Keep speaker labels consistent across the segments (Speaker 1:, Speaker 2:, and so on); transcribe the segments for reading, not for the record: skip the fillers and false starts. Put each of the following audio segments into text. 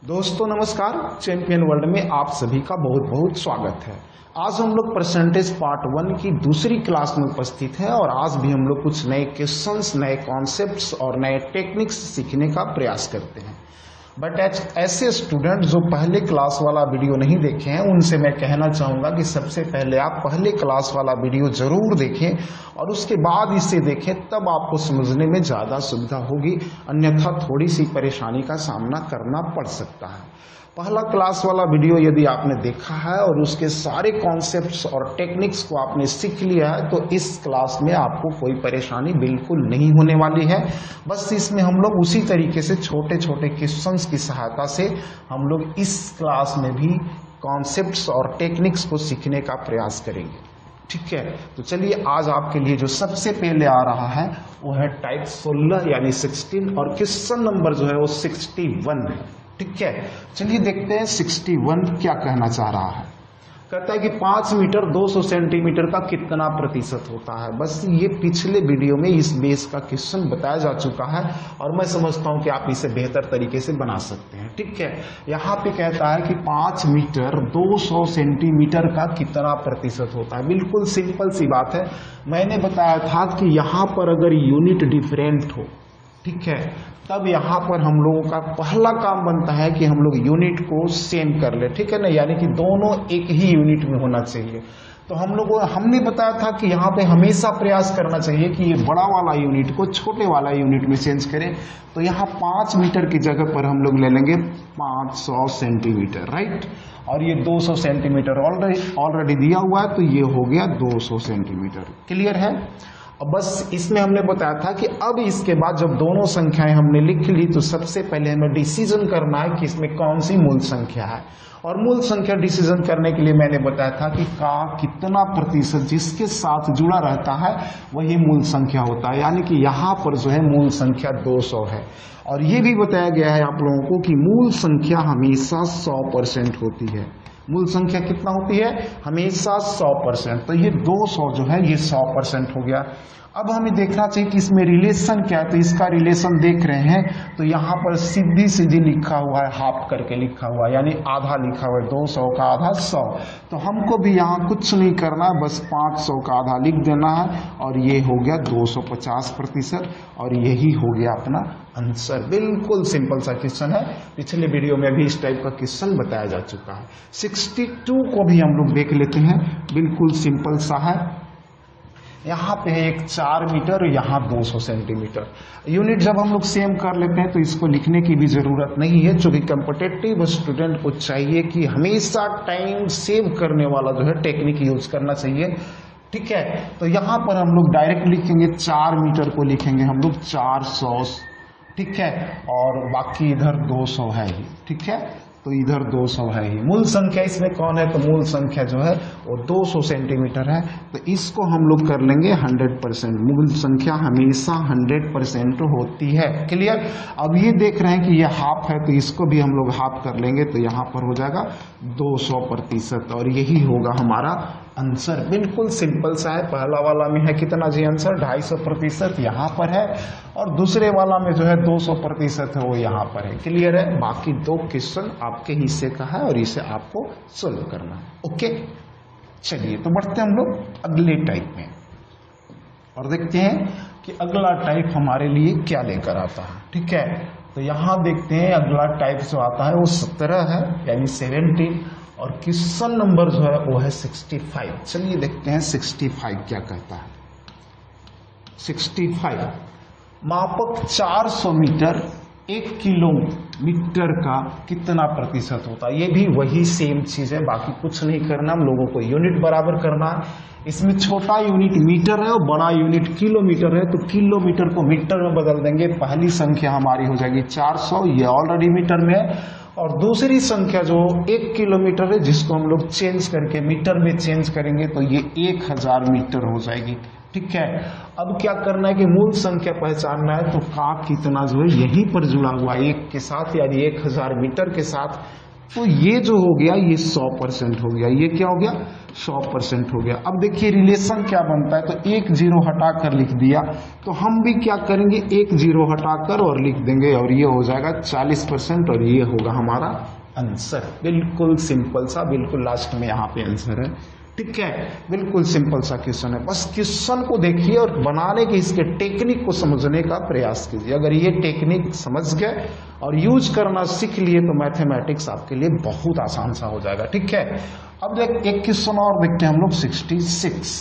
Speaker 1: दोस्तों नमस्कार। Champion world में आप सभी का बहुत बहुत स्वागत है। आज हम लोग परसेंटेज पार्ट 1 की दूसरी क्लास में उपस्थित हैं और आज भी हम लोग कुछ नए क्वेश्चंस, नए कॉन्सेप्ट्स और नए टेक्निक्स सीखने का प्रयास करते हैं। बट ऐसे स्टूडेंट जो पहले क्लास वाला वीडियो नहीं देखे हैं उनसे मैं कहना चाहूँगा कि सबसे पहले आप पहले क्लास वाला वीडियो जरूर देखें और उसके बाद इसे देखें, तब आपको समझने में ज़्यादा सुविधा होगी, अन्यथा थोड़ी सी परेशानी का सामना करना पड़ सकता है। पहला क्लास वाला वीडियो यदि आपने देखा है और उसके सारे कॉन्सेप्ट्स और टेक्निक्स को आपने सीख लिया है तो इस क्लास में आपको कोई परेशानी बिल्कुल नहीं होने वाली है। बस इसमें हम लोग उसी तरीके से छोटे छोटे क्वेश्चंस की सहायता से हम लोग इस क्लास में भी कॉन्सेप्ट्स और टेक्निक्स को सीखने का प्रयास करेंगे। ठीक है, तो चलिए आज आपके लिए जो सबसे पहले आ रहा है वो है टाइप 16 यानी 16 और क्वेश्चन नंबर जो है वो 61 है। ठीक है, चलिए देखते हैं 61 क्या कहना चाह रहा है। कहता है कि 5 मीटर 200 सेंटीमीटर का कितना प्रतिशत होता है। बस ये पिछले वीडियो में इस बेस का क्वेश्चन बताया जा चुका है और मैं समझता हूं कि आप इसे बेहतर तरीके से बना सकते हैं। ठीक है, यहाँ पे कहता है कि 5 मीटर 200 सेंटीमीटर का कितना प्रतिशत होता है। बिल्कुल सिंपल सी बात है। मैंने बताया था कि यहाँ पर अगर यूनिट डिफरेंट हो, ठीक है, तब यहाँ पर हम लोगों का पहला काम बनता है कि हम लोग यूनिट को सेम कर ले। ठीक है ना, यानी कि दोनों एक ही यूनिट में होना चाहिए। तो हमने बताया था कि यहाँ पे हमेशा प्रयास करना चाहिए कि ये बड़ा वाला यूनिट को छोटे वाला यूनिट में चेंज करें। तो यहाँ 5 मीटर की जगह पर हम लोग ले लेंगे 500 सेंटीमीटर, राइट। और ये 200 सेंटीमीटर ऑलरेडी दिया हुआ है, तो ये हो गया 200 सेंटीमीटर। क्लियर है। अब बस इसमें हमने बताया था कि अब इसके बाद जब दोनों संख्याएं हमने लिख ली तो सबसे पहले हमें डिसीजन करना है कि इसमें कौन सी मूल संख्या है। और मूल संख्या डिसीजन करने के लिए मैंने बताया था कि का कितना प्रतिशत जिसके साथ जुड़ा रहता है वही मूल संख्या होता है, यानी कि यहाँ पर जो है मूल संख्या 200 है। और ये भी बताया गया है आप लोगों को कि मूल संख्या हमेशा 100% होती है। मूल संख्या कितना होती है? हमेशा 100%। तो ये 200 जो है ये 100% हो गया। अब हमें देखना चाहिए कि इसमें रिलेशन क्या है। तो इसका रिलेशन देख रहे हैं तो यहाँ पर सीधी सीधी लिखा हुआ है, हाफ करके लिखा हुआ है, यानी आधा लिखा हुआ है। 200 का आधा 100। तो हमको भी यहाँ कुछ नहीं करना है, बस 500 का आधा लिख देना है और ये हो गया 250% और यही हो गया अपना आंसर। बिल्कुल सिंपल सा क्वेश्चन है। पिछले वीडियो में भी इस टाइप का क्वेश्चन बताया जा चुका है। 62 को भी हम लोग देख लेते हैं। बिल्कुल सिंपल सा है। यहाँ पे है एक 4 मीटर, यहाँ 200 सेंटीमीटर। यूनिट जब हम लोग सेम कर लेते हैं तो इसको लिखने की भी जरूरत नहीं है, क्योंकि कंपटीटिव स्टूडेंट को चाहिए कि हमेशा टाइम सेव करने वाला जो है टेक्निक यूज करना चाहिए। ठीक है, तो यहाँ पर हम लोग डायरेक्ट लिखेंगे 4 मीटर को लिखेंगे हम लोग 400। ठीक है, और बाकी इधर 200 है ही। ठीक है, तो इधर 200 है ही। मूल संख्या इसमें कौन है? तो मूल संख्या जो है वो 200 सेंटीमीटर है। तो इसको हम लोग कर लेंगे 100%। मूल संख्या हमेशा 100% होती है। क्लियर। अब ये देख रहे हैं कि ये हाफ है तो इसको भी हम लोग हाफ कर लेंगे, तो यहाँ पर हो जाएगा 200% और यही होगा हमारा आंसर। बिल्कुल सिंपल सा है। पहला वाला में है कितना जी आंसर? 250% यहाँ पर है और दूसरे वाला में जो है 200% है वो यहाँ पर है। क्लियर है। बाकी 2 क्वेश्चन आपके हिस्से का है और इसे आपको सोल्व करना है। ओके, चलिए तो बढ़ते हैं हम लोग अगले टाइप में और देखते हैं कि अगला टाइप हमारे लिए क्या लेकर आता है। ठीक है, तो यहाँ देखते हैं अगला टाइप जो आता है वो 17 है, यानी 17 और क्वेश्चन नंबर जो है वो है 65। चलिए देखते हैं 65 क्या कहता है। 65 मापक 400 मीटर 1 किलोमीटर का कितना प्रतिशत होता है। ये भी वही सेम चीज है, बाकी कुछ नहीं करना, हम लोगों को यूनिट बराबर करना है। इसमें छोटा यूनिट मीटर है और बड़ा यूनिट किलोमीटर है, तो किलोमीटर को मीटर में बदल देंगे। पहली संख्या हमारी हो जाएगी 400, ये ऑलरेडी मीटर में है। और दूसरी संख्या जो 1 किलोमीटर है जिसको हम लोग चेंज करके मीटर में चेंज करेंगे तो ये 1000 मीटर हो जाएगी। ठीक है, अब क्या करना है कि मूल संख्या पहचानना है। तो का कितना जो है यहीं पर जुड़ा हुआ 1 के साथ, यानी 1000 मीटर के साथ तो ये जो हो गया ये 100% हो गया, ये क्या हो गया 100% हो गया। अब देखिए रिलेशन क्या बनता है, तो एक जीरो हटाकर लिख दिया, तो हम भी क्या करेंगे एक जीरो हटाकर और लिख देंगे और ये हो जाएगा 40% और ये होगा हमारा आंसर। बिल्कुल सिंपल सा, बिल्कुल लास्ट में यहाँ पे आंसर है, ठीक है। बिल्कुल सिंपल सा क्वेश्चन है, बस क्वेश्चन को देखिए और बनाने के इसके टेक्निक को समझने का प्रयास कीजिए। अगर ये टेक्निक समझ गए और यूज करना सीख लिए तो मैथमेटिक्स आपके लिए बहुत आसान सा हो जाएगा, ठीक है। अब देख एक क्वेश्चन और देखते हैं हम लोग 66।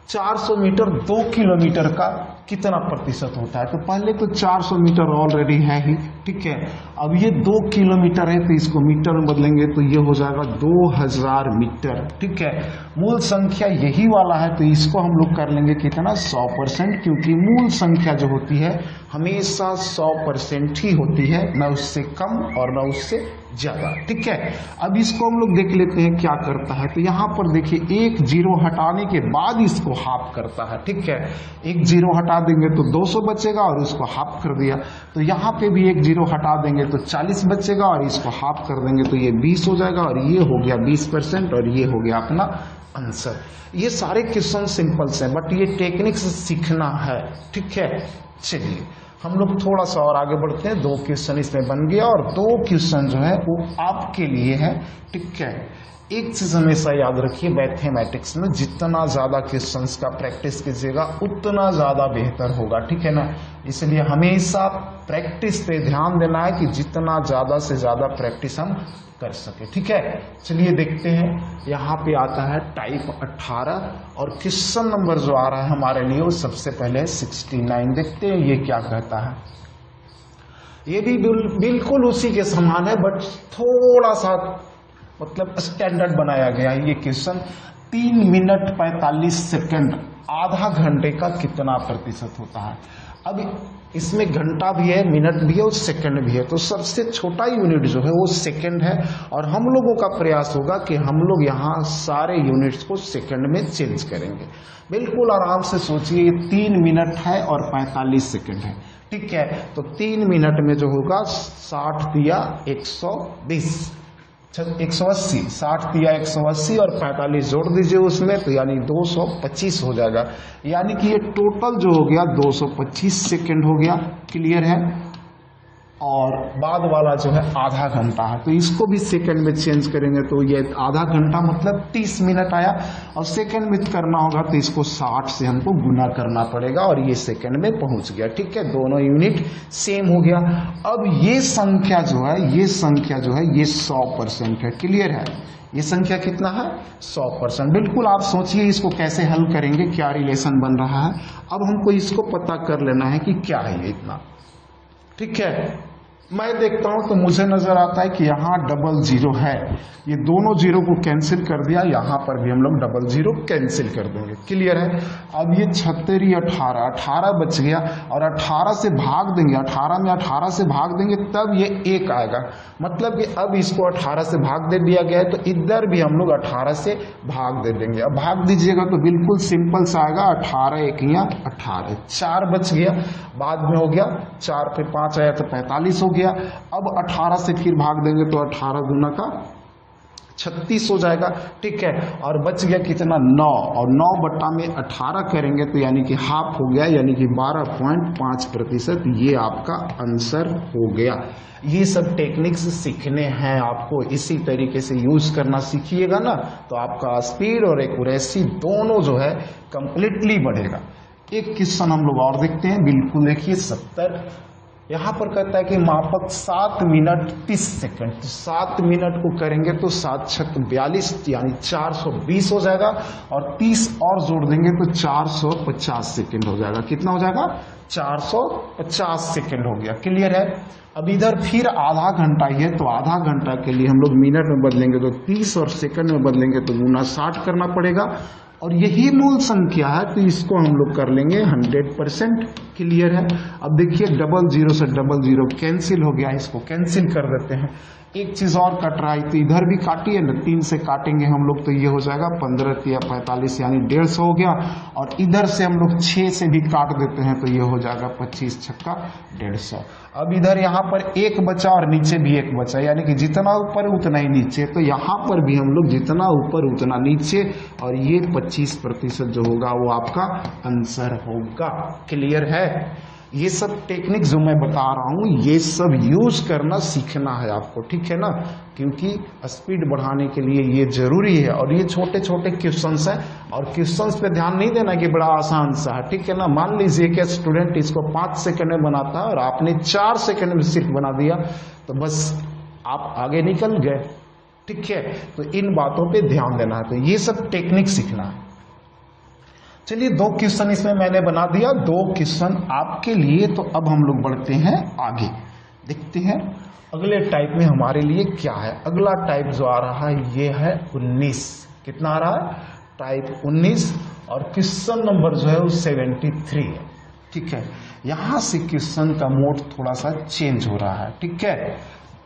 Speaker 1: 400 मीटर 2 किलोमीटर का कितना प्रतिशत होता है, तो पहले तो 400 मीटर ऑलरेडी है ही, ठीक है। अब ये 2 किलोमीटर है तो इसको मीटर में बदलेंगे तो ये हो जाएगा 2000 मीटर, ठीक है। मूल संख्या यही वाला है तो इसको हम लोग कर लेंगे कितना 100%, क्योंकि मूल संख्या जो होती है हमेशा 100% ही होती है, न उससे कम और न उससे ज्यादा, ठीक है। अब इसको हम लोग देख लेते हैं क्या करता है, तो यहाँ पर देखिए एक जीरो हटाने के बाद इसको हाफ करता है, ठीक है। एक जीरो हटा देंगे तो 200 बचेगा और उसको हाफ कर दिया, तो यहाँ पे भी एक जीरो हटा देंगे तो 40 बचेगा और इसको हाफ कर देंगे तो ये 20 हो जाएगा और ये हो गया 20% और ये हो गया अपना आंसर। ये सारे क्वेश्चन सिंपल से हैं बट ये टेक्निक से सीखना है, ठीक है। चलिए हम लोग थोड़ा सा और आगे बढ़ते हैं, 2 क्वेश्चन इसमें बन गया और 2 क्वेश्चन जो है वो आपके लिए है, ठीक है। एक चीज हमेशा याद रखिए मैथमेटिक्स में जितना ज्यादा क्वेश्चंस का प्रैक्टिस कीजिएगा उतना ज्यादा बेहतर होगा, ठीक है ना। इसलिए हमेशा प्रैक्टिस पे ध्यान देना है कि जितना ज्यादा से ज्यादा प्रैक्टिस हम कर सके, ठीक है। चलिए देखते हैं, यहाँ पे आता है टाइप 18 और क्वेश्चन नंबर जो आ रहा है हमारे लिए वो सबसे पहले 69। देखते हैं ये क्या कहता है। ये भी बिल्कुल उसी के समान है बट थोड़ा सा मतलब स्टैंडर्ड बनाया गया है। ये क्वेश्चन 3 मिनट 45 सेकंड आधा घंटे का कितना प्रतिशत होता है। अब इसमें घंटा भी है, मिनट भी है और सेकंड भी है, तो सबसे छोटा यूनिट जो है वो सेकंड है और हम लोगों का प्रयास होगा कि हम लोग यहाँ सारे यूनिट्स को सेकंड में चेंज करेंगे। बिल्कुल आराम से सोचिए, 3 मिनट है और 45 सेकंड है, ठीक है। तो 3 मिनट में जो होगा 60 दिया 120, 180, 60 दिया 180 और 45 जोड़ दीजिए उसमें तो यानी 225 हो जाएगा। यानी कि ये टोटल जो हो गया 225 सेकंड हो गया, क्लियर है। और बाद वाला जो है आधा घंटा है तो इसको भी सेकंड में चेंज करेंगे तो ये आधा घंटा मतलब 30 मिनट आया और सेकंड में करना होगा तो इसको 60 से हमको गुना करना पड़ेगा और ये सेकंड में पहुंच गया, ठीक है। दोनों यूनिट सेम हो गया। अब ये संख्या जो है ये 100% है, क्लियर है। ये संख्या कितना है 100%। बिल्कुल आप सोचिए इसको कैसे हल करेंगे, क्या रिलेशन बन रहा है। अब हमको इसको पता कर लेना है कि क्या है ये इतना, ठीक है। मैं देखता हूं तो मुझे नजर आता है कि यहाँ डबल जीरो है, ये दोनों जीरो को कैंसिल कर दिया, यहाँ पर भी हम लोग डबल जीरो कैंसिल कर देंगे, क्लियर है। अब ये 36 18 बच गया और 18 से भाग देंगे, 18 में 18 से भाग देंगे तब ये 1 आएगा, मतलब कि अब इसको 18 से भाग दे दिया गया है तो इधर भी हम लोग 18 से भाग दे देंगे। अब भाग दीजिएगा तो बिल्कुल सिंपल सा आएगा, 18 1 18, 4 बच गया, बाद में हो गया 4 पे 5 आया तो 45 हो गया। अब 18 से फिर भाग देंगे तो 18 गुना का 36 हो जाएगा, ठीक है। और बच गया कितना 9 और 9 बट्टा में 18 करेंगे तो यानी कि हाफ हो गया, यानी कि 12.5%। ये आपका आंसर हो गया। ये सब टेक्निक्स सीखने हैं आपको, इसी तरीके से यूज करना सीखिएगा ना तो आपका स्पीड और एक्यूरेसी दोनों जो है कंप्लीटली बढ़ेगा। एक क्वेश्चन हम लोग और देखते हैं, बिल्कुल देखिए 70। यहाँ पर कहता है कि मापक 7 मिनट 30 सेकंड, तो 7 मिनट को करेंगे तो 7 छक 42 यानी 420 हो जाएगा और 30 और जोड़ देंगे तो 450 सेकंड हो जाएगा। कितना हो जाएगा 450 सेकंड हो गया, क्लियर है। अब इधर फिर आधा घंटा ही है तो आधा घंटा के लिए हम लोग मिनट में बदलेंगे तो 30 और सेकंड में बदलेंगे तो गुना 60 करना पड़ेगा और यही मूल संख्या है, तो इसको हम लोग कर लेंगे 100%। क्लियर है। अब देखिए 00 से 00 कैंसिल हो गया, इसको कैंसिल कर देते हैं। एक चीज और कट रहा है, तो इधर भी काटिए ना, 3 से काटेंगे हम लोग तो ये हो जाएगा 15 या 45 यानी 150 हो गया। और इधर से हम लोग 6 से भी काट देते हैं तो ये हो जाएगा 25 छक्का 150। अब इधर यहाँ पर एक बचा और नीचे भी एक बचा, यानी कि जितना ऊपर उतना ही नीचे, तो यहाँ पर भी हम लोग जितना ऊपर उतना नीचे, और ये 25% जो होगा वो आपका आंसर होगा। क्लियर है। ये सब टेक्निक जो मैं बता रहा हूँ ये सब यूज करना सीखना है आपको, ठीक है ना, क्योंकि स्पीड बढ़ाने के लिए ये जरूरी है। और ये छोटे छोटे क्वेश्चंस हैं, और क्वेश्चंस पे ध्यान नहीं देना कि बड़ा आसान सा है, ठीक है ना। मान लीजिए कि स्टूडेंट इसको 5 सेकंड में बनाता है और आपने 4 सेकंड में सिर्फ बना दिया, तो बस आप आगे निकल गए, ठीक है। तो इन बातों पे ध्यान देना है, तो ये सब टेक्निक सीखना है। चलिए 2 क्वेश्चन इसमें मैंने बना दिया, 2 क्वेश्चन आपके लिए। तो अब हम लोग बढ़ते हैं आगे, देखते हैं अगले टाइप में हमारे लिए क्या है। अगला टाइप जो आ रहा है ये है 19। कितना आ रहा है? टाइप 19। और क्वेश्चन नंबर जो है वो 73 है, ठीक है। यहां से क्वेश्चन का मोड थोड़ा सा चेंज हो रहा है, ठीक है।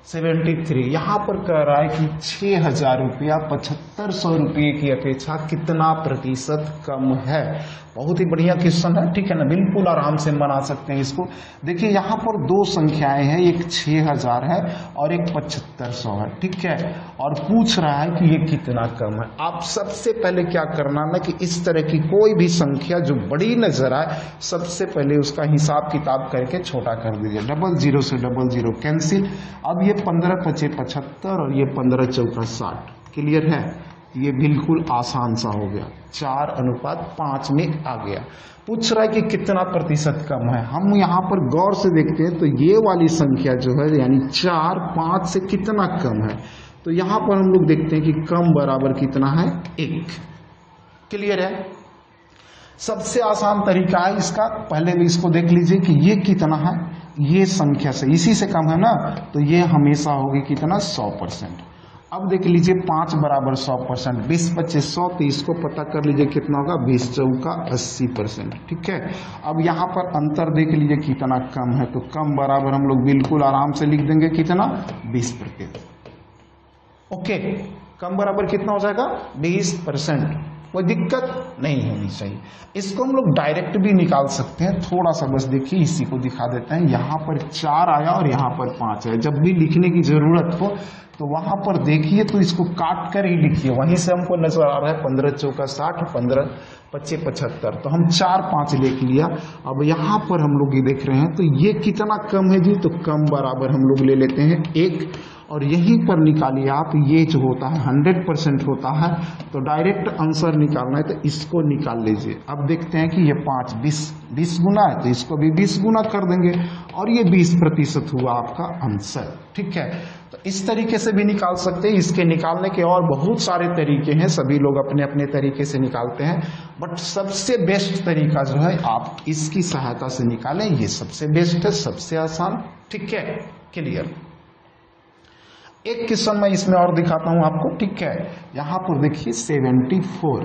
Speaker 1: 73 यहाँ पर कह रहा है कि 6,000 रुपया 7,500 रुपये की अपेक्षा कितना प्रतिशत कम है। बहुत ही बढ़िया क्वेश्चन है, ठीक है ना, बिल्कुल आराम से बना सकते हैं इसको। देखिए यहाँ पर 2 संख्याएं हैं, एक 6,000 है और एक 7,500 है, ठीक है। और पूछ रहा है कि ये कितना कम है। आप सबसे पहले क्या करना ना कि इस तरह की कोई भी संख्या जो बड़ी नजर आए, सबसे पहले उसका हिसाब किताब करके छोटा कर दीजिए। 00 से 00 कैंसिल। अब ये 15 पचे 75 और ये 15 चौका 60। क्लियर है। ये बिल्कुल आसान सा हो गया, 4:5 में आ गया। पूछ रहा है कि कितना प्रतिशत कम है। हम यहाँ पर गौर से देखते हैं तो ये वाली संख्या जो है यानी 4 5 से कितना कम है, तो यहाँ पर हम लोग देखते हैं कि कम बराबर कितना है 1। क्लियर है। सबसे आसान तरीका है इसका, पहले भी इसको देख लीजिए कि ये कितना है, ये संख्या से इसी से कम है ना, तो ये हमेशा होगी कितना 100%। अब देख लीजिए 5 बराबर 100%, 20 25 100, तो इसको पता कर लीजिए कितना होगा 20 चौका 80%, ठीक है। अब यहाँ पर अंतर देख लीजिए कितना कम है, तो कम बराबर हम लोग बिल्कुल आराम से लिख देंगे कितना 20%। ओके, कम बराबर कितना हो जाएगा 20%। कोई दिक्कत नहीं होनी चाहिए। इसको हम लोग डायरेक्ट भी निकाल सकते हैं, थोड़ा सा बस देखिए इसी को दिखा देते हैं। यहाँ पर 4 आया और यहाँ पर 5 है। जब भी लिखने की जरूरत हो तो वहां पर देखिए तो इसको काट कर ही लिखिए, वहीं से हमको नजर आ रहा है 15 चौका 60, 15 पच्चे 75, तो हम 4 5 लिख लिया। अब यहाँ पर हम लोग ये देख रहे हैं तो ये कितना कम है जी, तो कम बराबर हम लोग ले लेते हैं 1, और यहीं पर निकालिए आप, ये जो होता है 100% होता है, तो डायरेक्ट आंसर निकालना है तो इसको निकाल लीजिए। अब देखते हैं कि ये 5 20 गुना है, तो इसको भी 20 गुना कर देंगे और ये 20% हुआ आपका आंसर, ठीक है। तो इस तरीके से भी निकाल सकते हैं। इसके निकालने के और बहुत सारे तरीके हैं, सभी लोग अपने अपने तरीके से निकालते हैं, बट सबसे बेस्ट तरीका जो है आप इसकी सहायता से निकालें, ये सबसे बेस्ट है, सबसे आसान, ठीक है। क्लियर। एक क्वेश्चन मैं इसमें और दिखाता हूं आपको, ठीक है। यहां पर देखिए 74,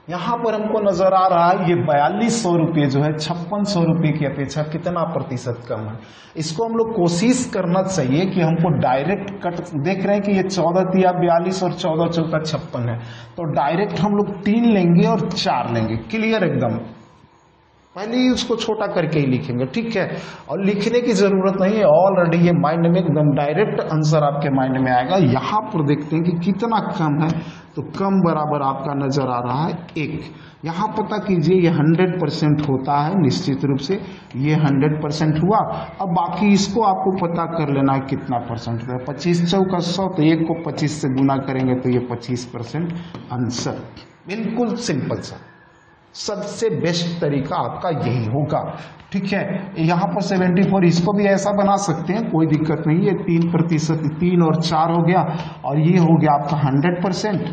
Speaker 1: यहां पर हमको नजर आ रहा है ये 4200 रुपये जो है 5600 रुपये की अपेक्षा कितना प्रतिशत कम है। इसको हम लोग कोशिश करना चाहिए कि हमको डायरेक्ट कट, देख रहे हैं कि ये 14 तिया 42 और 14 चौका 56 है, तो डायरेक्ट हम लोग 3 लेंगे और 4 लेंगे। क्लियर एकदम। पहले ही उसको छोटा करके ही लिखेंगे, ठीक है। और लिखने की जरूरत नहीं है, ऑलरेडी ये माइंड में एकदम डायरेक्ट आंसर आपके माइंड में आएगा। यहां पर देखते हैं कि कितना कम है, तो कम बराबर आपका नजर आ रहा है 1। यहां पता कीजिए ये 100% होता है, निश्चित रूप से ये 100% हुआ। अब बाकी इसको आपको पता कर लेना है कितना परसेंट है। 25 चौका 100, तो 1 को 25 से गुना करेंगे तो ये 25% आंसर। बिल्कुल सिंपल सा, सबसे बेस्ट तरीका आपका यही होगा, ठीक है। यहाँ पर 74, इसको भी ऐसा बना सकते हैं, कोई दिक्कत नहीं है। 3%, 3 और 4 हो गया, और ये हो गया आपका 100%,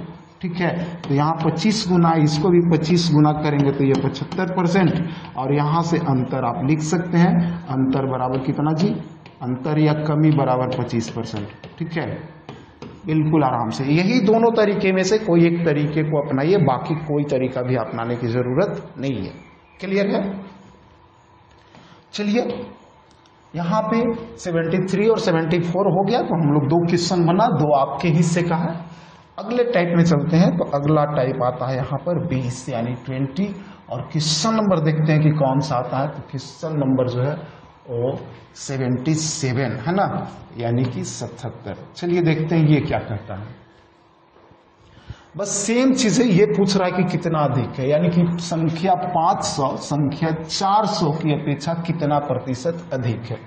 Speaker 1: ठीक है। तो यहाँ 25 गुना, इसको भी 25 गुना करेंगे तो ये 75%, और यहाँ से अंतर आप लिख सकते हैं, अंतर बराबर कितना जी, अंतर या कमी बराबर 25%, ठीक है। बिल्कुल आराम से। यही दोनों तरीके में से कोई एक तरीके को अपनाइए, बाकी कोई तरीका भी अपनाने की जरूरत नहीं है। क्लियर है? चलिए यहां पे 73 और 74 हो गया, तो हम लोग 2 क्वेश्चन बना, 2 आपके हिस्से का है। अगले टाइप में चलते हैं, तो अगला टाइप आता है यहाँ पर 20 यानी 20, और क्वेश्चन नंबर देखते हैं कि कौन सा आता है। तो क्वेश्चन नंबर जो है वो 77 है ना, यानी कि 77। चलिए देखते हैं ये क्या कहता है। बस सेम चीज है, ये पूछ रहा है कि कितना अधिक है, यानी कि संख्या 500 संख्या 400 की अपेक्षा कितना प्रतिशत अधिक है।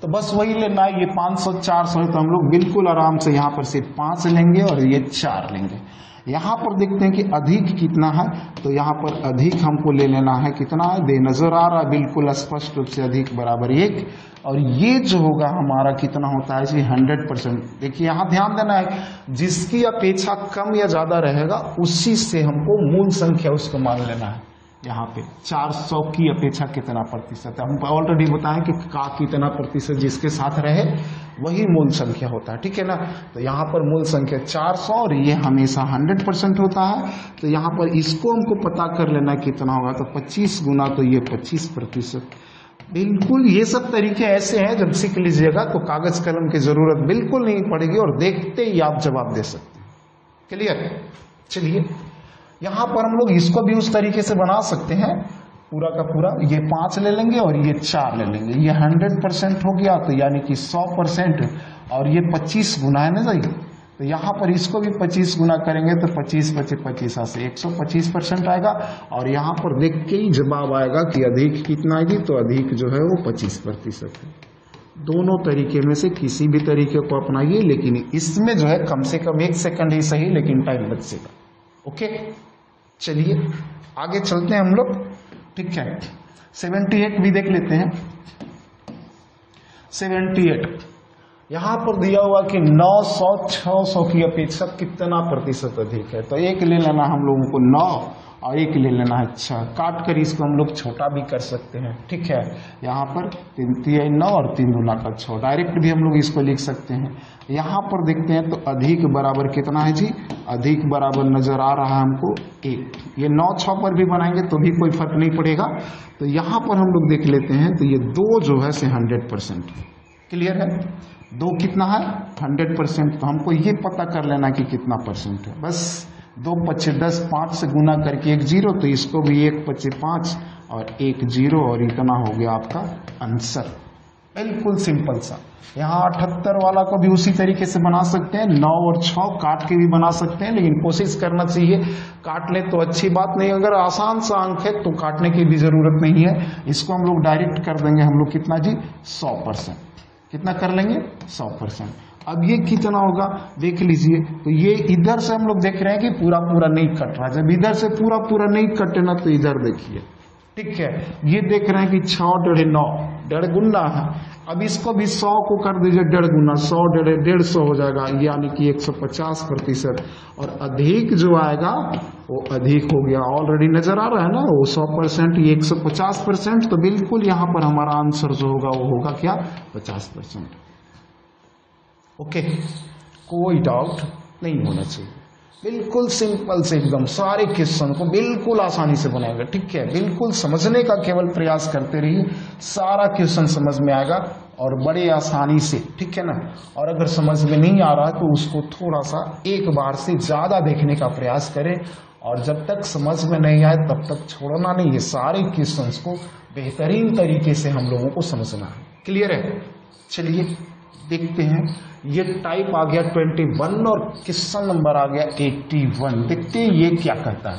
Speaker 1: तो बस वही लेना है, ये 500 400 है, तो हम लोग बिल्कुल आराम से यहाँ पर सिर्फ 5 लेंगे और ये 4 लेंगे। यहाँ पर देखते हैं कि अधिक कितना है, तो यहाँ पर अधिक हमको ले लेना है, कितना है दे नजर आ रहा है बिल्कुल स्पष्ट रूप से, अधिक बराबर 1, और ये जो होगा हमारा कितना होता है जी 100%। देखिए यहाँ ध्यान देना है, जिसकी अपेक्षा कम या ज्यादा रहेगा उसी से हमको मूल संख्या उसको मान लेना है। यहाँ पे 400 की अपेक्षा कितना प्रतिशत है, हम ऑलरेडी बताएं कि का कितना प्रतिशत जिसके साथ रहे वही मूल संख्या होता है, ठीक है ना। तो यहाँ पर मूल संख्या 400 और ये हमेशा 100% होता है। तो यहाँ पर इसको हमको पता कर लेना कितना होगा, तो 25 गुना, तो ये 25%। बिल्कुल ये सब तरीके ऐसे हैं, जब सीख लीजिएगा तो कागज कलम की जरूरत बिल्कुल नहीं पड़ेगी और देखते ही आप जवाब दे सकते हैं। क्लियर? चलिए यहां पर हम लोग इसको भी उस तरीके से बना सकते हैं, पूरा का पूरा ये 5 ले लेंगे और ये 4 ले लेंगे, ये 100% हो गया, तो यानी कि 100%, और ये 25 गुना है ना सही। तो यहाँ पर इसको भी 25 गुना करेंगे तो 25 25 25 से 125% आएगा, और यहाँ पर देख के ही जवाब आएगा कि अधिक कितना आएगी, तो अधिक जो है वो 25% है। दोनों तरीके में से किसी भी तरीके को अपनाइए, लेकिन इसमें जो है कम से कम 1 सेकंड ही सही, लेकिन टाइम बचेगा। ओके चलिए आगे चलते हैं हम लोग, ठीक है। 78 भी देख लेते हैं। 78 यहां पर दिया हुआ कि 900 600 की अपेक्षा कितना प्रतिशत अधिक है, तो 1 ले लेना हम लोगों को 9 और 1 ले लेना है 6। काट कर इसको हम लोग छोटा भी कर सकते हैं, ठीक है। यहाँ पर 3 3 9 और 3 दूना का 6, डायरेक्ट भी हम लोग इसको लिख सकते हैं। यहाँ पर देखते हैं तो अधिक बराबर कितना है जी, अधिक बराबर नजर आ रहा है हमको 1। ये 9 6 पर भी बनाएंगे तो भी कोई फर्क नहीं पड़ेगा। तो यहाँ पर हम लोग देख लेते हैं, तो ये 2 जो है से 100%। क्लियर है? 2 कितना है 100%। तो हमको ये पता कर लेना कि कितना परसेंट है। बस 2 5 10, 5 से गुना करके 1 0, तो इसको भी 1 5 5 और 1 0, और इतना हो गया आपका आंसर। बिल्कुल सिंपल सा। यहाँ 78 वाला को भी उसी तरीके से बना सकते हैं, 9 और 6 काट के भी बना सकते हैं, लेकिन कोशिश करना चाहिए काट ले तो अच्छी बात नहीं, अगर आसान सा अंक है तो काटने की भी जरूरत नहीं है। इसको हम लोग डायरेक्ट कर देंगे, हम लोग कितना जी 100%। कितना कर लेंगे 100%। अब ये कितना होगा देख लीजिए, तो ये इधर से हम लोग देख रहे हैं कि पूरा पूरा नहीं कट रहा। जब इधर से पूरा पूरा नहीं कटे ना, तो इधर देखिए, ठीक है। ये देख रहे हैं कि 6 डेढ़ 9, 1.5 गुना है। अब इसको भी 100 को कर दीजिए 1.5 गुना, 100 150 हो जाएगा, यानी कि 150%। और अधिक जो आएगा वो अधिक हो गया, ऑलरेडी नजर आ रहा है ना, वो 100%, ये 150%। तो बिल्कुल यहाँ पर हमारा आंसर जो होगा वो होगा क्या 50%। ओके कोई डाउट नहीं होना चाहिए। बिल्कुल सिंपल से एकदम सारे क्वेश्चन को बिल्कुल आसानी से बनाएगा, ठीक है। बिल्कुल समझने का केवल प्रयास करते रहिए, सारा क्वेश्चन समझ में आएगा और बड़े आसानी से, ठीक है ना। और अगर समझ में नहीं आ रहा तो उसको थोड़ा सा एक बार से ज्यादा देखने का प्रयास करें, और जब तक समझ में नहीं आए तब तक छोड़ना नहीं है। सारे क्वेश्चंस को बेहतरीन तरीके से हम लोगों को समझना है। क्लियर है? चलिए देखते हैं, ये टाइप आ गया 21 और क्वेश्चन नंबर आ गया 81। देखते हैं ये क्या कहता है।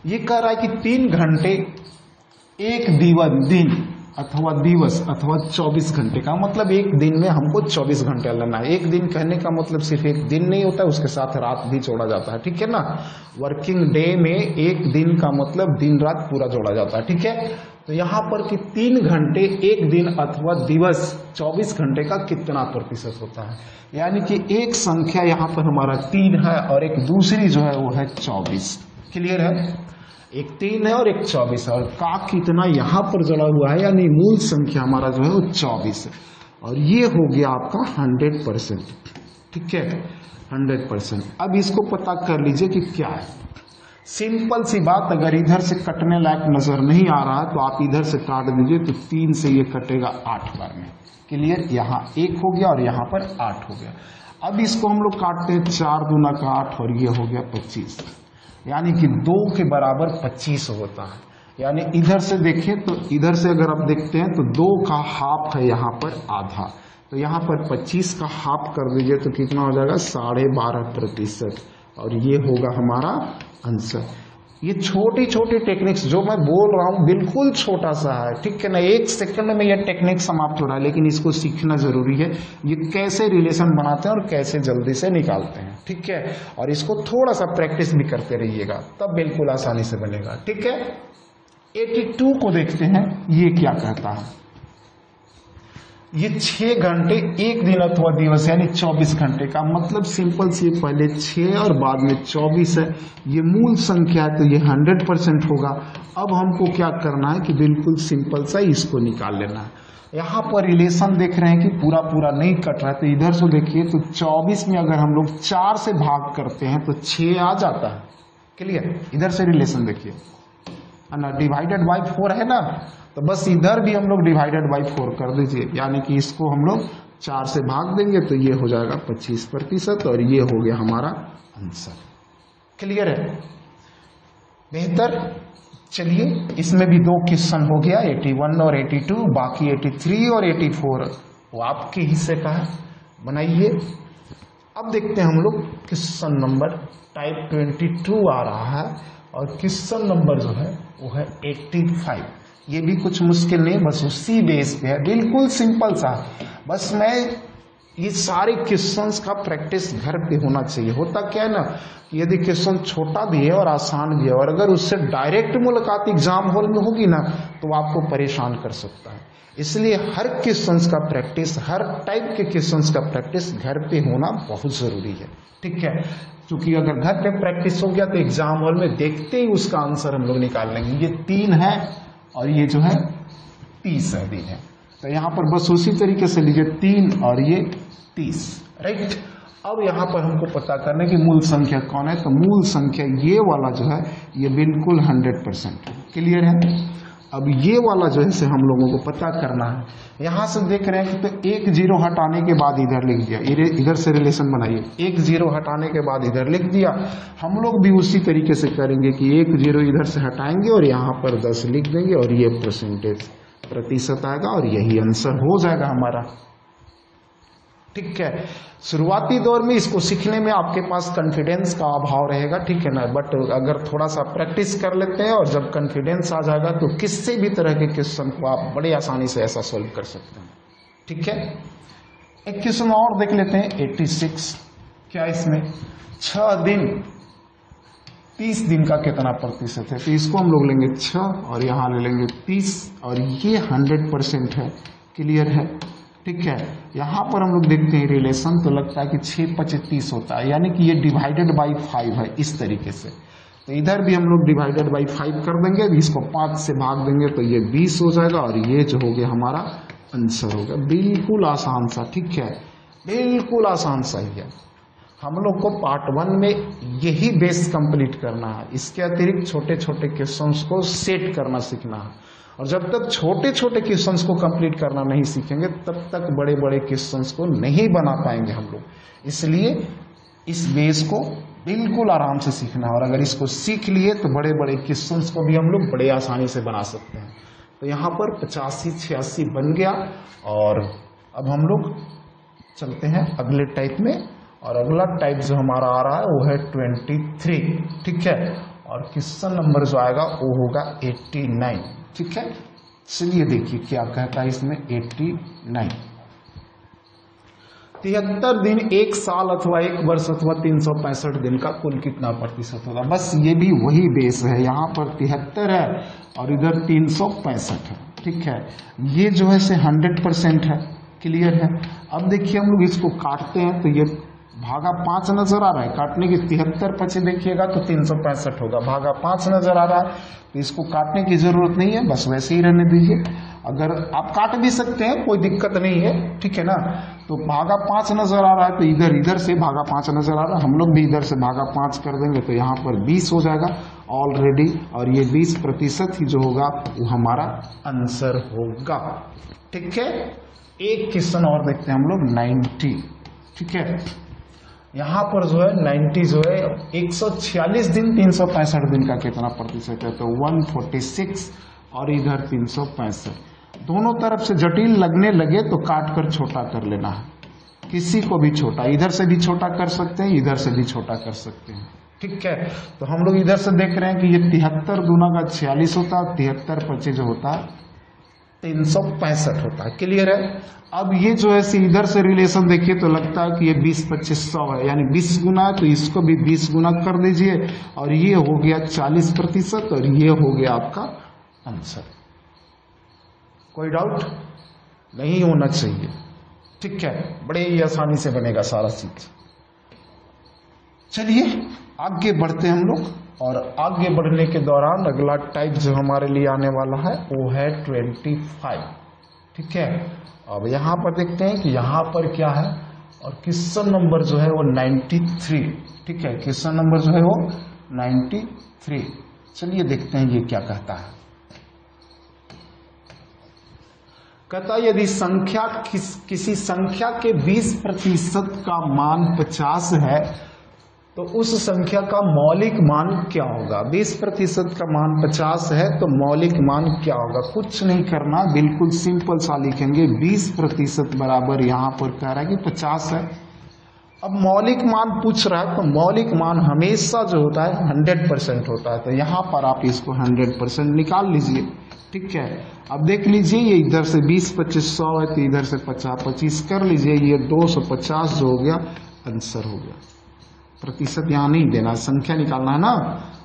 Speaker 1: ये कह रहा है कि 3 घंटे एक दिन अथवा दिवस अथवा 24 घंटे का, मतलब एक दिन में हमको 24 घंटे लेना है। एक दिन कहने का मतलब सिर्फ एक दिन नहीं होता है, उसके साथ रात भी जोड़ा जाता है, ठीक है ना। वर्किंग डे में एक दिन का मतलब दिन रात पूरा जोड़ा जाता है, ठीक है। तो यहाँ पर कि 3 घंटे एक दिन अथवा दिवस 24 घंटे का कितना प्रतिशत होता है, यानी कि एक संख्या यहाँ पर हमारा 3 है और एक दूसरी जो है वो है 24। क्लियर है? एक 3 है और एक 24 है, और का कितना यहाँ पर जड़ा हुआ है, यानी मूल संख्या हमारा जो है वो 24 है, और ये हो गया आपका 100%। ठीक है, 100%। अब इसको पता कर लीजिए कि क्या है। सिंपल सी बात, अगर इधर से कटने लायक नजर नहीं आ रहा है तो आप इधर से काट दीजिए, तो 3 से ये कटेगा 8 बार में। क्लियर, यहाँ 1 हो गया और यहाँ पर 8 हो गया। अब इसको हम लोग काटते हैं, 4 दूना का 8 और ये हो गया 25, यानी कि 2 के बराबर 25 होता है। यानी इधर से देखें तो इधर से अगर आप देखते हैं तो 2 का हाफ है यहाँ पर आधा, तो यहाँ पर 25 का हाफ कर दीजिए तो कितना हो जाएगा, 12.5%, और ये होगा हमारा आंसर। ये छोटी छोटी टेक्निक्स जो मैं बोल रहा हूँ बिल्कुल छोटा सा है, ठीक है ना, 1 सेकंड में यह टेक्निक समाप्त हो रहा है, लेकिन इसको सीखना जरूरी है। ये कैसे रिलेशन बनाते हैं और कैसे जल्दी से निकालते हैं, ठीक है, और इसको थोड़ा सा प्रैक्टिस भी करते रहिएगा, तब बिल्कुल आसानी से बनेगा, ठीक है। 82 को देखते हैं, ये क्या कहता है। ये 6 घंटे 1 दिन अथवा दिवस, यानी 24 घंटे का मतलब सिंपल सी, पहले 6 और बाद में 24 है। ये मूल संख्या है तो ये 100% होगा। अब हमको क्या करना है कि बिल्कुल सिंपल सा इसको निकाल लेना है। यहाँ पर रिलेशन देख रहे हैं कि पूरा पूरा नहीं कट रहा है, तो इधर से देखिए तो 24 में अगर हम लोग 4 से भाग करते हैं तो 6 आ जाता है। क्लियर, इधर से रिलेशन देखिए ना, डिवाइडेड बाई 4 है ना, तो बस इधर भी हम लोग डिवाइडेड बाई 4 कर दीजिए, यानी कि इसको हम लोग 4 से भाग देंगे तो ये हो जाएगा 25%, और ये हो गया हमारा आंसर। क्लियर है, बेहतर। चलिए, इसमें भी 2 क्वेश्चन हो गया, 81 और 82, बाकी 83 और 84 वो आपके हिस्से का है, बनाइए। अब देखते हैं हम लोग क्वेश्चन नंबर टाइप 22 आ रहा है, और क्वेश्चन नंबर जो है वो है 85। ये भी कुछ मुश्किल नहीं, बस उसी बेस पे है, बिल्कुल सिंपल सा। बस मैं ये सारे क्वेश्चंस का प्रैक्टिस घर पे होना चाहिए। होता क्या है ना, यदि क्वेश्चन छोटा भी है और आसान भी है, और अगर उससे डायरेक्ट मुलाकात एग्जाम हॉल में होगी ना तो आपको परेशान कर सकता है। इसलिए हर क्वेश्चंस का प्रैक्टिस, हर टाइप के क्वेश्चंस का प्रैक्टिस घर पे होना बहुत जरूरी है, ठीक है। क्योंकि अगर घर पे प्रैक्टिस हो गया तो एग्जाम हॉल में देखते ही उसका आंसर हम लोग निकाल लेंगे। ये 3 है और ये जो है 30 है, दिन है, तो यहाँ पर बस उसी तरीके से लीजिए, 3 और ये 30, राइट। अब यहाँ पर हमको पता करना है कि मूल संख्या कौन है, तो मूल संख्या ये वाला जो है ये बिल्कुल 100% क्लियर है। अब ये वाला जो है से हम लोगों को पता करना है। यहाँ से देख रहे हैं कि तो 1 0 हटाने के बाद इधर लिख दिया, इधर से रिलेशन बनाइए, 1 0 हटाने के बाद इधर लिख दिया। हम लोग भी उसी तरीके से करेंगे कि 1 0 इधर से हटाएंगे और यहाँ पर 10 लिख देंगे, और ये प्रतिशत आएगा, और यही आंसर हो जाएगा हमारा, ठीक है। शुरुआती दौर में इसको सीखने में आपके पास कॉन्फिडेंस का अभाव रहेगा, ठीक है ना, बट अगर थोड़ा सा प्रैक्टिस कर लेते हैं और जब कॉन्फिडेंस आ जाएगा तो किसी भी तरह के क्वेश्चन को आप बड़े आसानी से ऐसा सॉल्व कर सकते हैं, ठीक है। एक क्वेश्चन और देख लेते हैं, 86। क्या इसमें 6 दिन 30 दिन का कितना प्रतिशत है, तो इसको हम लोग लेंगे 6 और यहाँ ले लेंगे 30, और ये 100% है, क्लियर है, ठीक है। यहाँ पर हम लोग देखते हैं रिलेशन, तो लगता है कि 6 5 30 होता है, यानी कि ये डिवाइडेड बाई 5 है, इस तरीके से। तो इधर भी हम लोग डिवाइडेड बाई 5 कर देंगे, इसको 5 से भाग देंगे तो ये 20 हो जाएगा, और ये जो हो गया हमारा आंसर हो गया। बिल्कुल आसान सा, ठीक है, बिल्कुल आसान सा ही है। हम लोग को पार्ट 1 में यही बेस कंप्लीट करना है, इसके अतिरिक्त छोटे छोटे क्वेश्चंस को सेट करना सीखना है। और जब तक छोटे छोटे क्वेश्चंस को कंप्लीट करना नहीं सीखेंगे तब तक बड़े बड़े क्वेश्चंस को नहीं बना पाएंगे हम लोग। इसलिए इस बेस को बिल्कुल आराम से सीखना है, और अगर इसको सीख लिए तो बड़े बड़े क्वेश्चंस को भी हम लोग बड़े आसानी से बना सकते हैं। तो यहाँ पर 85 86 बन गया, और अब हम लोग चलते हैं अगले टाइप में, और अगला टाइप जो हमारा आ रहा है वो है 23, ठीक है, और क्वेश्चन नंबर जो आएगा वो होगा 89, ठीक है। चलिए देखिए क्या कहता है इसमें, 89। 73 दिन 1 साल अथवा 1 वर्ष अथवा 365 दिन का कुल कितना प्रतिशत होगा। बस ये भी वही बेस है, यहाँ पर 73 है और इधर 365 है, ठीक है। ये जो है से 100% है, क्लियर है। अब देखिए हम लोग इसको काटते हैं तो ये भागा 5 नजर आ रहा है, काटने की 73 पचे देखिएगा तो 365 होगा, भागा 5 नजर आ रहा है तो इसको काटने की जरूरत नहीं है, बस वैसे ही रहने दीजिए। अगर आप काट भी सकते हैं, कोई दिक्कत नहीं है, ठीक है ना। तो भागा 5 नजर आ रहा है, तो इधर से भागा 5 नजर आ रहा है, हम लोग भी इधर से भागा 5 कर देंगे, तो यहाँ पर 20 हो जाएगा ऑलरेडी, और ये 20% ही जो होगा वो हमारा आंसर होगा, ठीक है। एक क्वेश्चन और देखते हैं हम लोग, 90, ठीक है। यहाँ पर जो है 90 जो है 146 दिन 365 दिन का कितना प्रतिशत है, तो 146, और इधर 365। दोनों तरफ से जटिल लगने लगे तो काट कर छोटा कर लेना है, किसी को भी छोटा, इधर से भी छोटा कर सकते हैं, इधर से भी छोटा कर सकते हैं, ठीक है। तो हम लोग इधर से देख रहे हैं कि ये 73 दूना का 46 होता है, 73 25 जो होता है 365 होता है, क्लियर है। अब ये जो है इधर से रिलेशन देखिए तो लगता है कि ये 20 25 100 है, यानी 20 गुना है, तो इसको भी 20 गुना कर दीजिए, और ये हो गया 40%, और ये हो गया आपका आंसर। कोई डाउट नहीं होना चाहिए, ठीक है। बड़े ही आसानी से बनेगा सारा चीज। चलिए आगे बढ़ते हैं हम लोग, और आगे बढ़ने के दौरान अगला टाइप जो हमारे लिए आने वाला है वो है 25, ठीक है। अब यहाँ पर देखते हैं कि यहाँ पर क्या है, और क्वेश्चन नंबर जो है वो 93, ठीक है। क्वेश्चन नंबर जो है वो 93। चलिए देखते हैं ये क्या कहता है। कहता है यदि संख्या किसी संख्या के 20% का मान 50 है तो उस संख्या का मौलिक मान क्या होगा। 20% का मान 50 है तो मौलिक मान क्या होगा। कुछ नहीं करना, बिल्कुल सिंपल सा लिखेंगे 20% बराबर, यहाँ पर कह रहा है कि 50 है। अब मौलिक मान पूछ रहा है तो मौलिक मान हमेशा जो होता है 100% होता है, तो यहाँ पर आप इसको 100% निकाल लीजिए, ठीक है। अब देख लीजिए ये इधर से 20 25 100 है, तो इधर से 50 25 कर लीजिए, ये 250 जो हो गया आंसर हो गया। प्रतिशत यहाँ नहीं देना, संख्या निकालना है ना,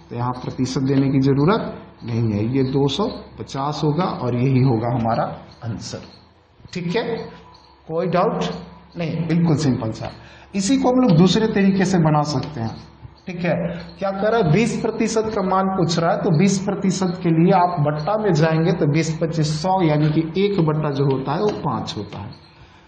Speaker 1: तो यहाँ प्रतिशत देने की जरूरत नहीं है। ये 250 होगा और यही होगा हमारा आंसर, ठीक है। कोई डाउट नहीं, बिल्कुल सिंपल सा। इसी को हम लोग दूसरे तरीके से बना सकते हैं, ठीक है। क्या कर रहा है, 20% का मान पूछ रहा है, तो 20% के लिए आप बट्टा में जाएंगे तो 20 25 100, यानी कि 1 बट्टा जो होता है वो 5 होता है।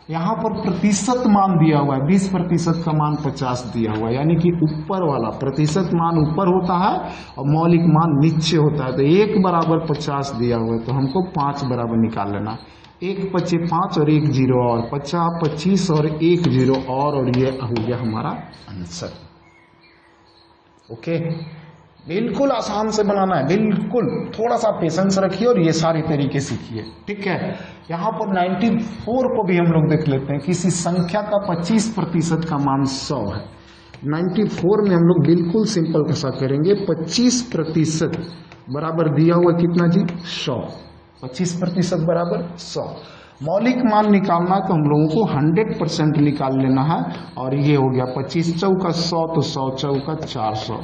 Speaker 1: यहाँ पर प्रतिशत मान दिया हुआ है, 20% का मान 50 दिया हुआ है, यानी कि ऊपर वाला प्रतिशत मान ऊपर होता है और मौलिक मान नीचे होता है। तो 1 बराबर 50 दिया हुआ है, तो हमको 5 बराबर निकाल लेना। 1 25 5 और 1 0 और 50 25 और 1 0 और ये हो गया हमारा आंसर। ओके, बिल्कुल आसान से बनाना है, बिल्कुल थोड़ा सा पेशेंस रखिए और ये सारे तरीके सीखिए, ठीक है। यहाँ पर 94 को भी हम लोग देख लेते हैं। किसी संख्या का 25% का मान 100 है। 94 में हम लोग बिल्कुल सिंपल कैसा करेंगे, 25% बराबर दिया हुआ कितना जी, 100। 25% बराबर 100। मौलिक मान निकालना है तो हम लोगों को 100% निकाल लेना है, और ये हो गया 25 चौका 100, तो 100 चौका 400।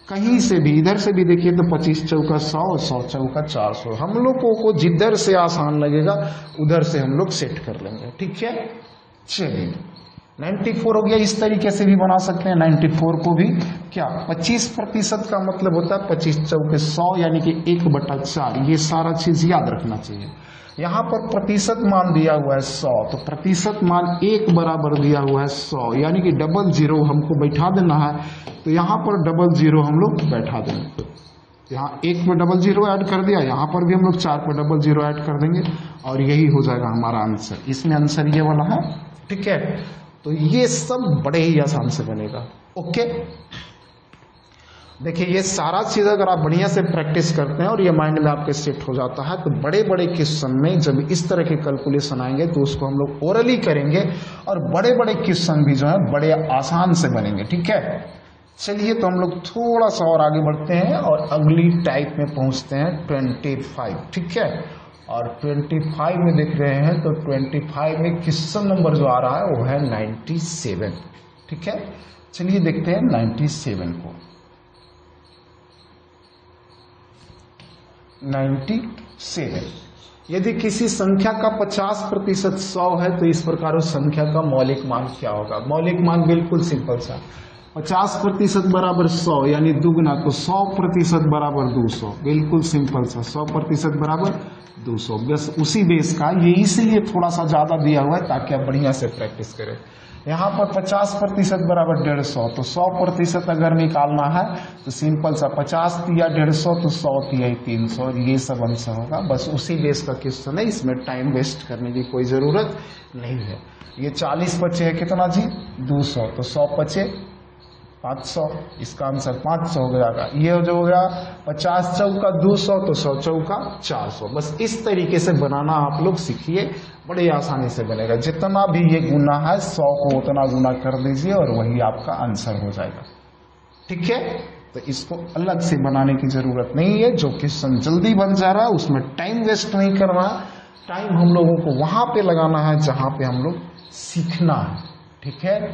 Speaker 1: कहीं से भी, इधर से भी देखिए तो 25 चौका 100 और 100 चौका 400। हम लोगों को जिधर से आसान लगेगा उधर से हम लोग सेट कर लेंगे, ठीक है। चलिए 94 हो गया। इस तरीके से भी बना सकते हैं 94 को भी। क्या 25% का मतलब होता है 25 चौके 100, यानी कि 1/4। ये सारा चीज याद रखना चाहिए। यहाँ पर प्रतिशत मान दिया हुआ है 100, तो प्रतिशत मान 1 बराबर दिया हुआ है 100, यानी कि 00 हमको बैठा देना है। तो यहाँ पर 00 हम लोग बैठा देंगे। यहाँ 1 पे 00 ऐड कर दिया, यहाँ पर भी हम लोग 4 पे 00 ऐड कर देंगे, और यही हो जाएगा हमारा आंसर। इसमें आंसर ये वाला है, ठीक है। तो ये सब बड़े ही आसान से बनेगा, ओके। देखिए ये सारा चीज अगर आप बढ़िया से प्रैक्टिस करते हैं और ये माइंड में आपके सेट हो जाता है, तो बड़े बड़े क्वेश्चन में जब इस तरह के कैलकुलेशन आएंगे तो उसको हम लोग ओरली करेंगे, और बड़े बड़े क्वेश्चन भी जो है बड़े आसान से बनेंगे, ठीक है। चलिए तो हम लोग थोड़ा सा और आगे बढ़ते हैं और अगली टाइप में पहुंचते हैं 25, ठीक है। और 25 में देख रहे हैं तो 25 में क्वेश्चन नंबर जो आ रहा है वो है 97, ठीक है। चलिए देखते हैं 97 को। 97, यदि किसी संख्या का 50% 100 है तो इस प्रकार उस संख्या का मौलिक मान क्या होगा। मौलिक मान बिल्कुल सिंपल सा, 50% बराबर 100, यानी दुगना, तो 100% बराबर 200। बिल्कुल सिंपल सा, 100% बराबर 200। बस उसी बेस का, ये इसीलिए थोड़ा सा ज़्यादा दिया हुआ है ताकि आप बढ़िया से प्रैक्टिस करें। यहाँ पर 50% बराबर 150, तो 100% अगर निकालना है तो सिंपल सा 50 दिया 150 तो 100 दिया 300, ये सब आंसर होगा। बस उसी बेस का क्वेश्चन है, इसमें टाइम वेस्ट करने की कोई ज़रूरत नहीं है। ये 40 बचे है कितना जी 200, तो 100 बचे 500, इसका आंसर 500 हो जाएगा। ये जो हो गया 50 चौका 200 तो 100 चौका 400। बस इस तरीके से बनाना आप लोग सीखिए, बड़े आसानी से बनेगा। जितना भी ये गुना है 100 को उतना गुना कर दीजिए और वही आपका आंसर हो जाएगा। ठीक है, तो इसको अलग से बनाने की जरूरत नहीं है। जो क्वेश्चन जल्दी बन जा रहा है उसमें टाइम वेस्ट नहीं करना, टाइम हम लोगों को वहां पे लगाना है जहां पे हम लोग सीखना है। ठीक है,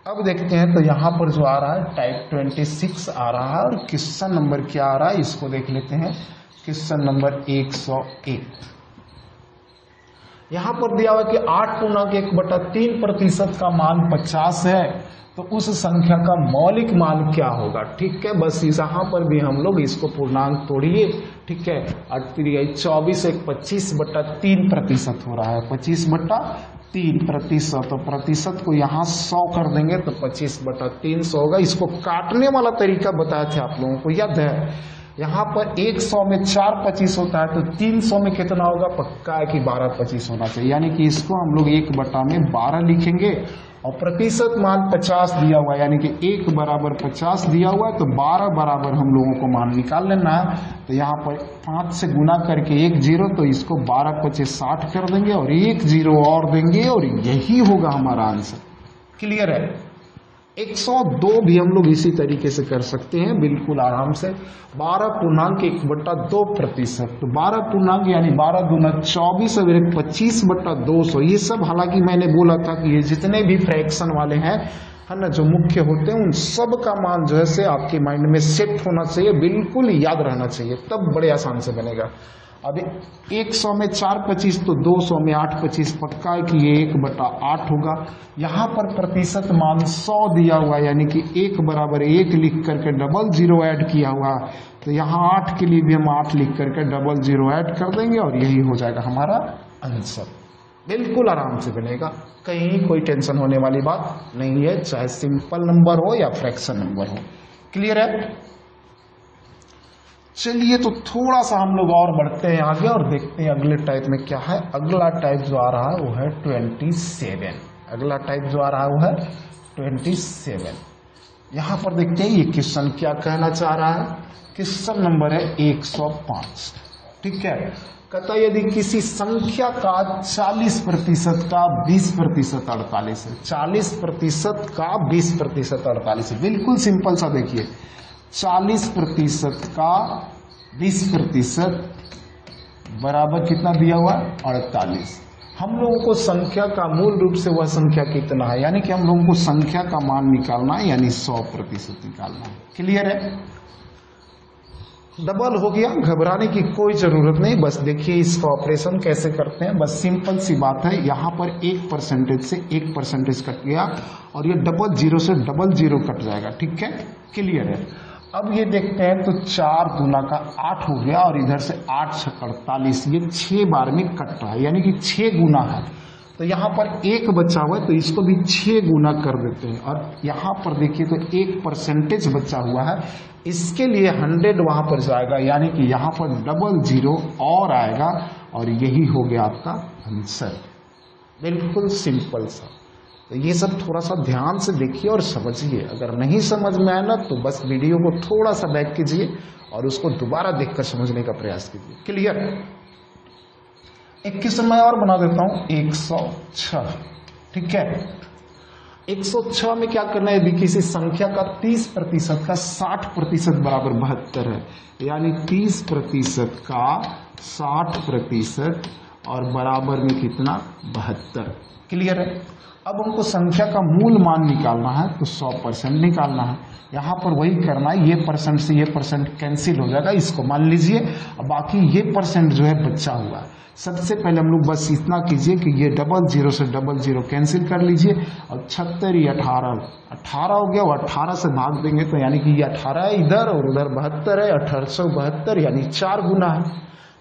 Speaker 1: अब देखते हैं तो यहां पर जो आ रहा है टाइप 26 आ रहा है और क्वेश्चन नंबर क्या आ रहा है इसको देख लेते हैं। क्वेश्चन नंबर 101, यहां पर दिया हुआ कि 8×1/3% का मान 50 है, तो उस संख्या का मौलिक मान क्या होगा। ठीक है, बस यहाँ पर भी हम लोग इसको पूर्णांक तोड़िए। ठीक है, 24 एक 25/3% हो रहा है, 25/3%। तो प्रतिशत को यहाँ 100 कर देंगे तो 25/300 होगा। इसको काटने वाला तरीका बताए थे आप लोगों को, याद है। यहाँ पर 100 में 4 25 होता है, तो 300 में कितना होगा, पक्का है कि 12 25 होना चाहिए। यानी कि इसको हम लोग 1/12 लिखेंगे और प्रतिशत मान 50 दिया हुआ है, यानी कि 1 बराबर 50 दिया हुआ है, तो 12 बराबर हम लोगों को मान निकाल लेना है। तो यहाँ पर 5 से गुना करके 1 0, तो इसको 12 25 60 कर देंगे और 1 0 और देंगे और यही होगा हमारा आंसर। क्लियर है। 102 भी हम लोग इसी तरीके से कर सकते हैं बिल्कुल आराम से। 12.1/2%, तो 12 पूर्णांक यानी 12 दूना 24 और 25/200। ये सब हालांकि मैंने बोला था कि ये जितने भी फ्रैक्शन वाले हैं है ना, जो मुख्य होते हैं, उन सब का मान जो है से आपके माइंड में सेट होना चाहिए, बिल्कुल याद रहना चाहिए, तब बड़े आसान से बनेगा। अब 100 में 4 25 तो 200 में 8 25, पक्का है कि ये 1/8 होगा। यहाँ पर प्रतिशत मान 100 दिया हुआ है, यानी कि 1 बराबर 1 लिख करके 00 ऐड किया हुआ, तो यहाँ 8 के लिए भी हम 8 लिख करके 00 ऐड कर देंगे और यही हो जाएगा हमारा आंसर। बिल्कुल आराम से बनेगा, कहीं कोई टेंशन होने वाली बात नहीं है, चाहे सिंपल नंबर हो या फ्रैक्शन नंबर हो। क्लियर है। चलिए तो थोड़ा सा हम लोग और बढ़ते हैं आगे और देखते हैं अगले टाइप में क्या है। अगला टाइप जो आ रहा है वो है 27। अगला टाइप जो आ रहा है वो है 27। यहां पर देखते हैं ये क्वेश्चन क्या कहना चाह रहा है। क्वेश्चन नंबर है 105। ठीक है, कहता यदि किसी संख्या का 40% का 20% 48 है, 40% का 20% 48 है। बिल्कुल सिंपल सा देखिए, 40% का 20% बराबर कितना दिया हुआ 48। हम लोगों को संख्या का मूल रूप से वह संख्या कितना है, यानी कि हम लोगों को संख्या का मान निकालना है, यानी 100% निकालना है। क्लियर है। डबल हो गया, घबराने की कोई जरूरत नहीं। बस देखिए इसका ऑपरेशन कैसे करते हैं, बस सिंपल सी बात है। यहाँ पर 1% से 1% कट गया और ये 00 से 00 कट जाएगा। ठीक है, क्लियर है। अब ये देखते हैं तो 4 दूना का 8 हो गया और इधर से 8 6 48, ये 6 बार में कट रहा है, यानी कि 6 गुना है। तो यहाँ पर 1 बचा हुआ है, तो इसको भी 6 गुना कर देते हैं। और यहाँ पर देखिए तो 1% बचा हुआ है, इसके लिए 100 वहां पर जाएगा, यानी कि यहाँ पर 00 और आएगा और यही हो गया आपका आंसर। बिल्कुल सिंपल सा। तो ये सब थोड़ा सा ध्यान से देखिए और समझिए। अगर नहीं समझ में आए ना तो बस वीडियो को थोड़ा सा बैक कीजिए और उसको दोबारा देखकर समझने का प्रयास कीजिए। क्लियर। एक क्वेश्चन मैं और बना देता हूं 106। ठीक है, 106 में क्या करना है, यदि किसी संख्या का 30% का 60% बराबर 72 है, यानी 30% का 60% और बराबर में कितना 72। क्लियर है। अब हमको संख्या का मूल मान निकालना है तो 100% निकालना है। यहाँ पर वही करना है, ये परसेंट से ये परसेंट कैंसिल हो जाएगा, इसको मान लीजिए। अब बाकी ये परसेंट जो है बचा हुआ है, सबसे पहले हम लोग बस इतना कीजिए कि ये 00 से 00 कैंसिल कर लीजिए और 76 18 हो गया, और 18 से भाग देंगे तो यानी कि ये 18 है इधर और उधर 72 है, 1872 यानी 4 गुना है।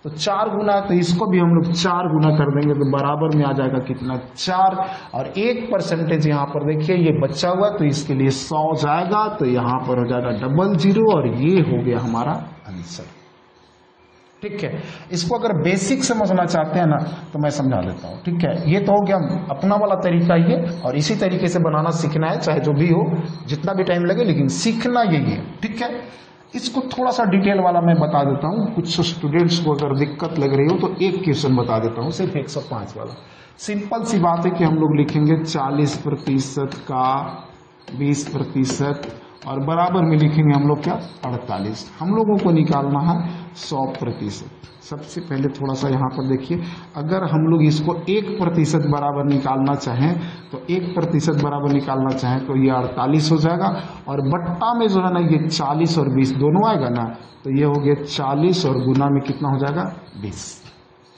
Speaker 1: तो 4 गुना, तो इसको भी हम लोग 4 गुना कर देंगे तो बराबर में आ जाएगा कितना 4। और 1% यहाँ पर देखिए ये बचा हुआ, तो इसके लिए 100 जाएगा, तो यहाँ पर हो जाएगा 00 और ये हो गया हमारा आंसर। ठीक है, इसको अगर बेसिक समझना चाहते हैं ना तो मैं समझा देता हूँ। ठीक है, ये तो हो गया अपना वाला तरीका ये, और इसी तरीके से बनाना सीखना है, चाहे जो भी हो, जितना भी टाइम लगे, लेकिन सीखना यही है। ठीक है, इसको थोड़ा सा डिटेल वाला मैं बता देता हूँ, कुछ स्टूडेंट्स को अगर दिक्कत लग रही हो तो एक क्वेश्चन बता देता हूँ, सिर्फ 105 वाला। सिंपल सी बात है कि हम लोग लिखेंगे 40% का 20% और बराबर में लिखेंगे हम लोग क्या 48। हम लोगों को निकालना है 100%। सबसे पहले थोड़ा सा यहाँ पर देखिए, अगर हम लोग इसको 1% बराबर निकालना चाहें तो 1% बराबर निकालना चाहें तो ये 48 हो जाएगा, और बट्टा में जो है ना ये 40 और 20 दोनों आएगा ना, तो ये हो गया 40 और गुना में कितना हो जाएगा 20।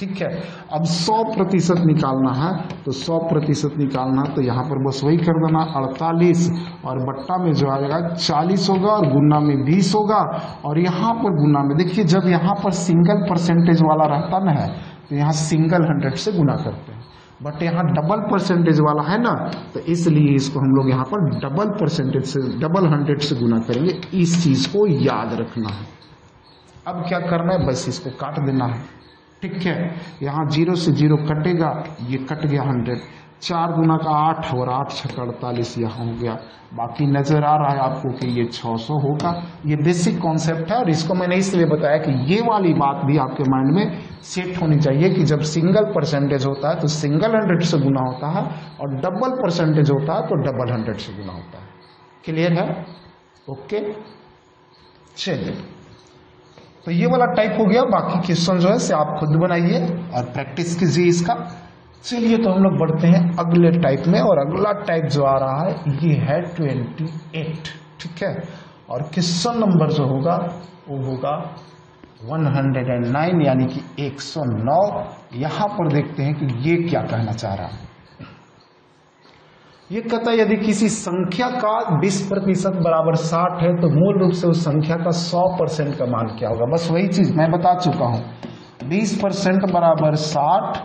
Speaker 1: ठीक है, अब 100% निकालना है, तो 100% निकालना तो यहाँ पर बस वही कर देना 48 और बट्टा में जो आएगा 40 होगा और गुना में 20 होगा। और यहाँ पर गुना में देखिए, जब यहाँ पर सिंगल परसेंटेज वाला रहता ना है तो यहाँ सिंगल 100 से गुना करते हैं, बट यहाँ डबल परसेंटेज वाला है ना, तो इसलिए इसको हम लोग यहाँ पर डबल 100 से गुना करेंगे। इस चीज को याद रखना है। अब क्या करना है, बस इसको काट देना है। ठीक है, यहाँ 0 से 0 कटेगा, ये कट गया 100, 4 गुना का 8 और 8 छक्का 48 यहाँ हो गया। बाकी नजर आ रहा है आपको कि ये 600 होगा। ये बेसिक कॉन्सेप्ट है, और इसको मैंने इसलिए बताया कि ये वाली बात भी आपके माइंड में सेट होनी चाहिए कि जब सिंगल परसेंटेज होता है तो सिंगल 100 से गुना होता है, और डबल परसेंटेज होता है तो डबल 100 से गुना होता है। क्लियर है? ओके, चलिए, तो ये वाला टाइप हो गया। बाकी क्वेश्चन जो है से आप खुद बनाइए और प्रैक्टिस कीजिए इसका। चलिए, तो हम लोग बढ़ते हैं अगले टाइप में, और अगला टाइप जो आ रहा है ये है 28। ठीक है, और क्वेश्चन नंबर जो होगा वो होगा 109, यानी कि 109। यहां पर देखते हैं कि ये क्या कहना चाह रहा है। ये कहता है यदि किसी संख्या का 20% बराबर 60 है तो मूल रूप से उस संख्या का 100% का मान क्या होगा। बस वही चीज मैं बता चुका हूं, 20% बराबर 60,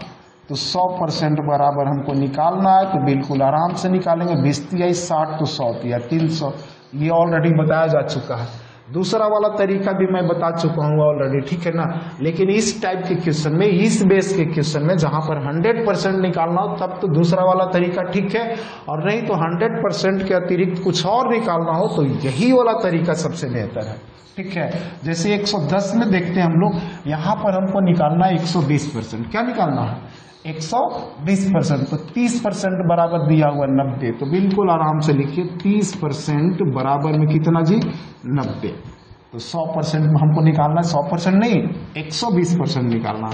Speaker 1: तो 100% बराबर हमको निकालना है, तो बिल्कुल आराम से निकालेंगे। 20 तिया 60 तो 100 तिया 300, ये ऑलरेडी बताया जा चुका है। दूसरा वाला तरीका भी मैं बता चुका हूँ ऑलरेडी, ठीक है ना। लेकिन इस टाइप के क्वेश्चन में, इस बेस के क्वेश्चन में जहां पर 100% निकालना हो तब तो दूसरा वाला तरीका ठीक है, और नहीं तो 100% के अतिरिक्त कुछ और निकालना हो तो यही वाला तरीका सबसे बेहतर है। ठीक है, जैसे 110 में देखते हैं हम लोग, यहाँ पर हमको निकालना है 120%। क्या निकालना है? 120%। तो 30% बराबर दिया हुआ 90, तो बिल्कुल आराम से लिखिए 30% बराबर में कितना जी 90। तो 100% हमको निकालना है, 100% नहीं 120% निकालना।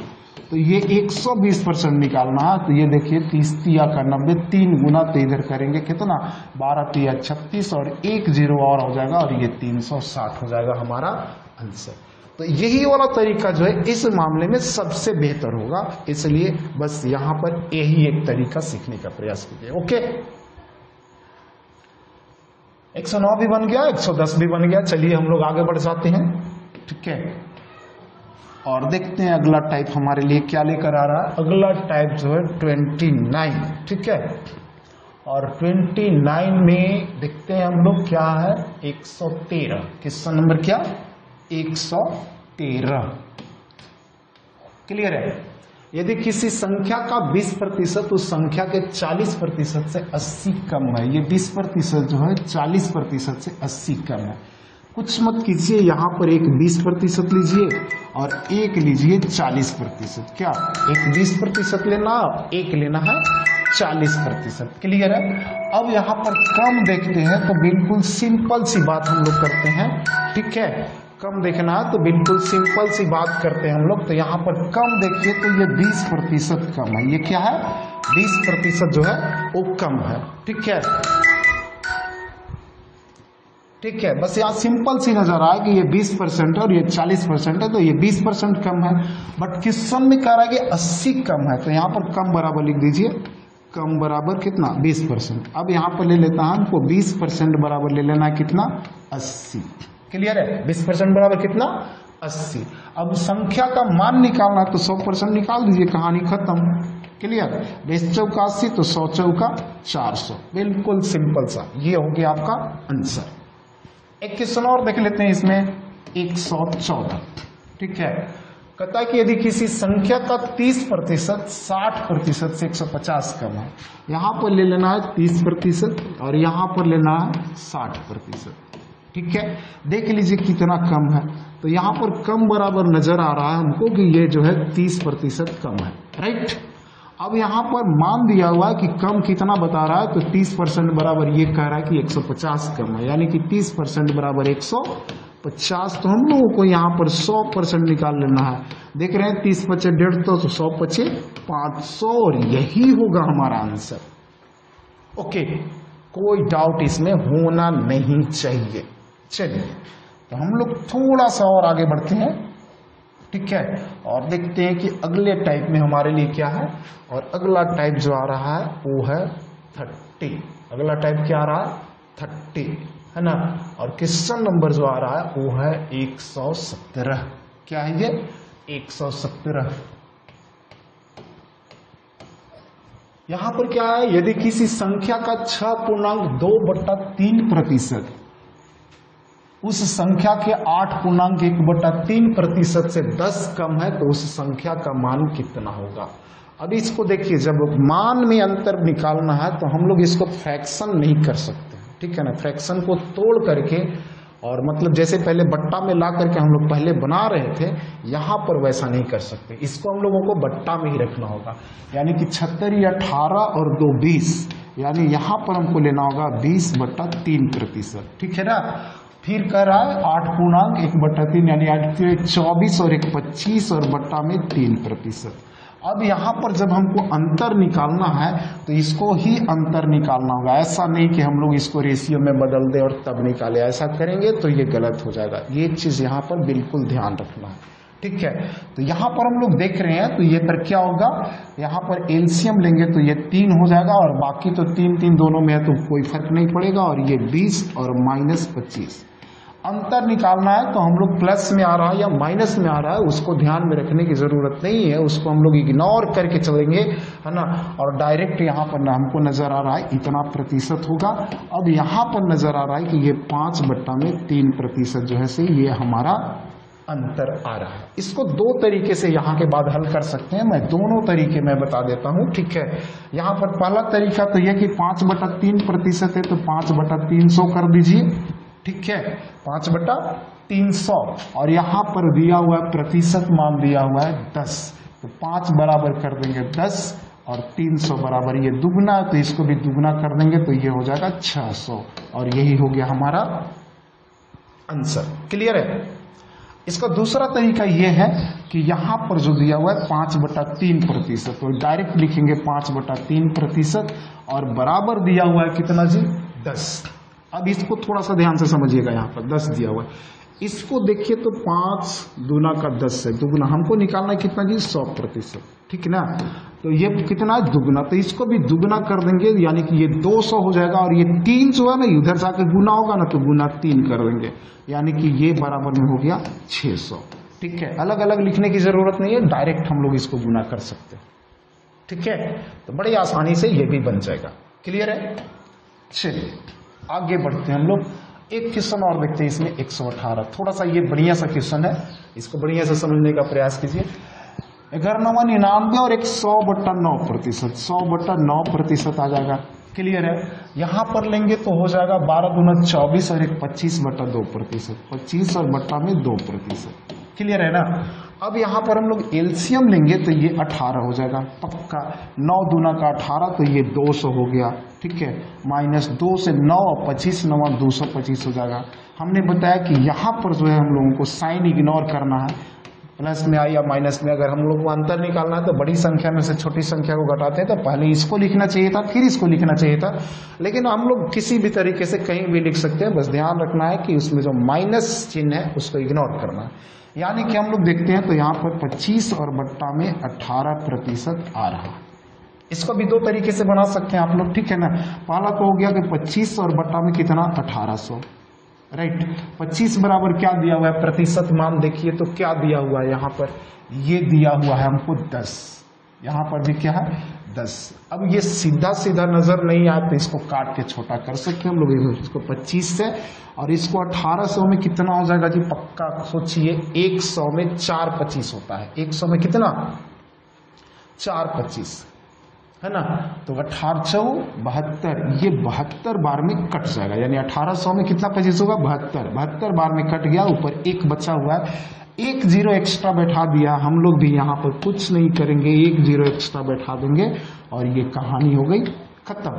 Speaker 1: तो ये 120% निकालना है, तो ये देखिए 30 तिया का 90, 3 गुना, तो इधर करेंगे कितना 12 तिया 36 और 1 0 और हो जाएगा, और ये 360 हो जाएगा हमारा आंसर। तो यही वाला तरीका जो है इस मामले में सबसे बेहतर होगा, इसलिए बस यहां पर यही एक तरीका सीखने का प्रयास कीजिए। ओके, 109 भी बन गया, 110 भी बन गया। चलिए हम लोग आगे बढ़ जाते हैं। ठीक है, और देखते हैं अगला टाइप हमारे लिए क्या लेकर आ रहा है। अगला टाइप जो है 29। ठीक है, और 29 में देखते हैं हम लोग क्या है 113। क्वेश्चन नंबर क्या 113। क्लियर है? यदि किसी संख्या का 20% उस संख्या के 40% से 80 कम है। ये 20% जो है 40% से 80 कम है। कुछ मत कीजिए, यहाँ पर एक 20% लीजिए और एक लीजिए 40%। क्या एक 20% लेना, एक लेना है 40%। क्लियर है? अब यहाँ पर कम देखते हैं तो बिल्कुल सिंपल सी बात हम लोग करते हैं। ठीक है, कम देखना है तो बिल्कुल सिंपल सी बात करते हैं हम लोग। तो यहाँ पर कम देखिए तो ये 20% कम है। ये क्या है 20% जो है वो कम है। ठीक है, ठीक है, बस यहाँ सिंपल सी नजर आए कि ये 20% है और ये 40% है, तो ये 20% कम है। बट क्वेश्चन में कह रहा है कि 80 कम है, तो यहाँ पर कम बराबर लिख दीजिए। कम बराबर कितना 20%। अब यहाँ पर ले लेता है हमको 20% बराबर ले लेना है कितना 80। क्लियर है? 20% बराबर कितना 80। अब संख्या का मान निकालना है तो 100% निकाल दीजिए, कहानी खत्म। क्लियर। 20 चौका 80 तो 100 चौका 400। बिल्कुल सिंपल सा, ये हो गया आपका आंसर। एक क्वेश्चन और देख लेते हैं इसमें, 114। ठीक है, कहता है कि यदि किसी संख्या का 30% 60% से 150 कम है, यहां पर ले लेना है 30% और यहां पर लेना है 60%। ठीक है, देख लीजिए कितना कम है। तो यहां पर कम बराबर नजर आ रहा है हमको कि ये जो है 30% कम है, राइट। अब यहां पर मान दिया हुआ है कि कम कितना बता रहा है, तो 30% बराबर ये कह रहा है कि 150 कम है, यानी कि 30% बराबर 150। तो हम लोगों को यहाँ पर 100% निकाल लेना है। देख रहे हैं 30 पचे 150 तो 100 पचे 500 और यही होगा हमारा आंसर। ओके, कोई डाउट इसमें होना नहीं चाहिए। चलिए, तो हम लोग थोड़ा सा और आगे बढ़ते हैं। ठीक है, और देखते हैं कि अगले टाइप में हमारे लिए क्या है। और अगला टाइप जो आ रहा है वो है 30। अगला टाइप क्या आ रहा है, 30 है ना। और क्वेश्चन नंबर जो आ रहा है वो है 117। क्या है ये, 117। यहां पर क्या है, यदि किसी संख्या का 6.2/3% उस संख्या के 8.1/3% से 10 कम है, तो उस संख्या का मान कितना होगा। अभी इसको देखिए, जब मान में अंतर निकालना है तो हम लोग इसको फ्रैक्शन नहीं कर सकते। ठीक है ना, फ्रैक्शन को तोड़ करके, और मतलब जैसे पहले बट्टा में ला करके हम लोग पहले बना रहे थे, यहाँ पर वैसा नहीं कर सकते। इसको हम लोगों को बट्टा में ही रखना होगा, यानी कि 76 18 और 2 20, यानी यहाँ पर हमको लेना होगा 20/3%। ठीक है ना। फिर कह रहा है 8.1/3 यानी 24 और 1 25 और बट्टा में 3%। अब यहाँ पर जब हमको अंतर निकालना है तो इसको ही अंतर निकालना होगा। ऐसा नहीं कि हम लोग इसको रेशियो में बदल दें और तब निकाले, ऐसा करेंगे तो ये गलत हो जाएगा। ये चीज यहाँ पर बिल्कुल ध्यान रखना है। ठीक है, तो यहाँ पर हम लोग देख रहे हैं तो ये पर क्या होगा, यहाँ पर एलसीएम लेंगे तो ये 3 हो जाएगा, और बाकी तो 3 3 दोनों में है तो कोई फर्क नहीं पड़ेगा। और ये 20 और -25 अंतर निकालना है, तो हम लोग प्लस में आ रहा है या माइनस में आ रहा है उसको ध्यान में रखने की जरूरत नहीं है, उसको हम लोग इग्नोर करके चलेंगे, है ना। और डायरेक्ट यहाँ पर हमको नजर आ रहा है इतना प्रतिशत होगा। अब यहाँ पर नजर आ रहा है कि ये 5/3% जो है से ये हमारा अंतर आ रहा है। इसको 2 तरीके से यहाँ के बाद हल कर सकते हैं, मैं दोनों तरीके मैं बता देता हूँ। ठीक है, यहाँ पर पहला तरीका तो यह कि 5/3% है तो 5/300 कर दीजिए। ठीक है, 5/300, और यहाँ पर दिया हुआ है प्रतिशत मान दिया हुआ है 10, तो 5 बराबर कर देंगे 10 और 300 बराबर ये दुगना है तो इसको भी दुगना कर देंगे तो ये हो जाएगा 600, और यही हो गया हमारा आंसर। क्लियर है। इसका दूसरा तरीका यह है कि यहाँ पर जो दिया हुआ है 5/3%, तो डायरेक्ट लिखेंगे 5/3% और बराबर दिया हुआ है कितना जी, 10। अब इसको थोड़ा सा ध्यान से समझिएगा, यहाँ पर 10 दिया हुआ है, इसको देखिए तो 5 दूना का 10 है, दुगना हमको निकालना है कितना जी, 100%। ठीक है ना, तो ये कितना है, दुगना, तो इसको भी दुगना कर देंगे, यानी कि ये 200 हो जाएगा, और ये 3 जो है ना इधर जाके गुना होगा ना तो गुना 3 कर देंगे, यानी कि ये बराबर में हो गया 600। ठीक है, अलग अलग लिखने की जरूरत नहीं है, डायरेक्ट हम लोग इसको गुना कर सकते हैं। ठीक है, तो बड़ी आसानी से ये भी बन जाएगा। क्लियर है। चलिए आगे बढ़ते हैं हम लोग, एक क्वेश्चन और देखते हैं इसमें 118। थोड़ा सा ये बढ़िया सा क्वेश्चन है, इसको बढ़िया से समझने का प्रयास कीजिए। 1199 और 100/9%, 100/9% आ जाएगा। क्लियर है। यहाँ पर लेंगे तो हो जाएगा 12 दूना 24 और 1 25/2%, 25 और बट्टा में 2%। क्लियर है ना। अब यहाँ पर हम लोग एलसीएम लेंगे तो ये 18 हो जाएगा पक्का, 9 दूना का 18 तो ये 200 हो गया। ठीक है, -2 से 9 और 25 9 225 हो जाएगा। हमने बताया कि यहाँ पर जो है हम लोगों को साइन इग्नोर करना है, प्लस में आए या माइनस में, अगर हम लोग को अंतर निकालना है तो बड़ी संख्या में से छोटी संख्या को घटाते हैं तो पहले इसको लिखना चाहिए था फिर इसको लिखना चाहिए था, लेकिन हम लोग किसी भी तरीके से कहीं भी लिख सकते हैं, बस ध्यान रखना है कि उसमें जो माइनस चिन्ह है उसको इग्नोर करना है। यानी कि हम लोग देखते हैं तो यहाँ पर 25 और बट्टा में 18% आ रहा है। इसको भी 2 तरीके से बना सकते हैं आप लोग। ठीक है ना, पहला तो हो गया कि 25 और बट्टा में कितना, 1800, राइट। 25 बराबर क्या दिया हुआ है, प्रतिशत मान देखिए तो क्या दिया हुआ है यहाँ पर, ये दिया हुआ है हमको 10, यहाँ पर भी क्या है 10। अब ये सीधा सीधा नजर नहीं आए तो इसको काट के छोटा कर सकते हैं हम लोग, इसको 25 से, और इसको 1800 में कितना हो जाएगा जी, पक्का सोचिए, 100 में 4 25 होता है, 100 में कितना 4 25 है ना, तो 18×4 = 72, ये 72 बार में कट जाएगा, यानी 1800 में कितना 25 होगा 72 बार में कट गया, ऊपर 1 बचा हुआ है, 1 0 एक्स्ट्रा बैठा दिया, हम लोग भी यहाँ पर कुछ नहीं करेंगे, 1 0 एक्स्ट्रा बैठा देंगे और ये कहानी हो गई खत्म।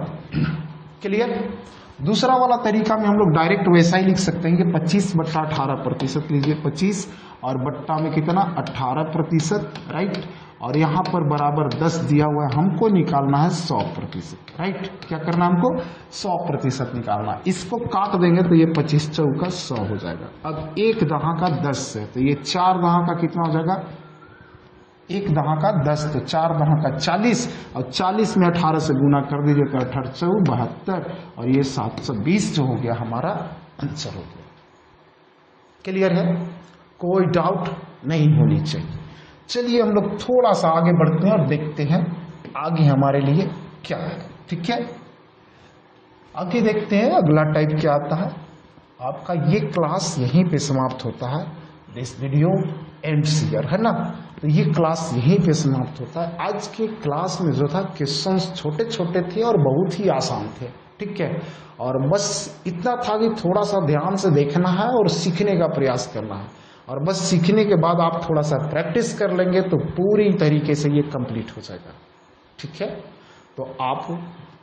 Speaker 1: क्लियर। दूसरा वाला तरीका में हम लोग डायरेक्ट वैसा ही लिख सकते हैं कि 25/18% लीजिए, 25 और बट्टा में कितना 18%, राइट, और यहाँ पर बराबर 10 दिया हुआ है, हमको निकालना है 100%, राइट, क्या करना है हमको 100% निकालना, इसको काट देंगे तो ये 25 चौका 100 हो जाएगा। अब 1 दहा का 10 है तो ये 4 दहा का कितना हो जाएगा, 1 दहा का 10 तो 4 दहा का 40, और 40 में 18 से गुना कर दीजिए तो 18×4 = 72, और ये 720 जो हो गया हमारा आंसर हो गया। क्लियर है, कोई डाउट नहीं होनी चाहिए। चलिए हम लोग थोड़ा सा आगे बढ़ते हैं और देखते हैं आगे हमारे लिए क्या है। ठीक है, आगे देखते हैं अगला टाइप क्या आता है। आपका ये क्लास यहीं पे समाप्त होता है, दिस वीडियो एंड्स हियर, है ना, तो ये क्लास यहीं पे समाप्त होता है। आज के क्लास में जो था क्वेश्चंस छोटे छोटे थे और बहुत ही आसान थे, ठीक है, और बस इतना था कि थोड़ा सा ध्यान से देखना है और सीखने का प्रयास करना है, और बस सीखने के बाद आप थोड़ा सा प्रैक्टिस कर लेंगे तो पूरी तरीके से ये कंप्लीट हो जाएगा। ठीक है, तो आप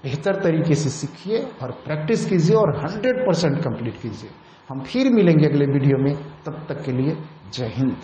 Speaker 1: बेहतर तरीके से सीखिए और प्रैक्टिस कीजिए और 100% कंप्लीट कीजिए। हम फिर मिलेंगे अगले वीडियो में, तब तक के लिए जय हिंद।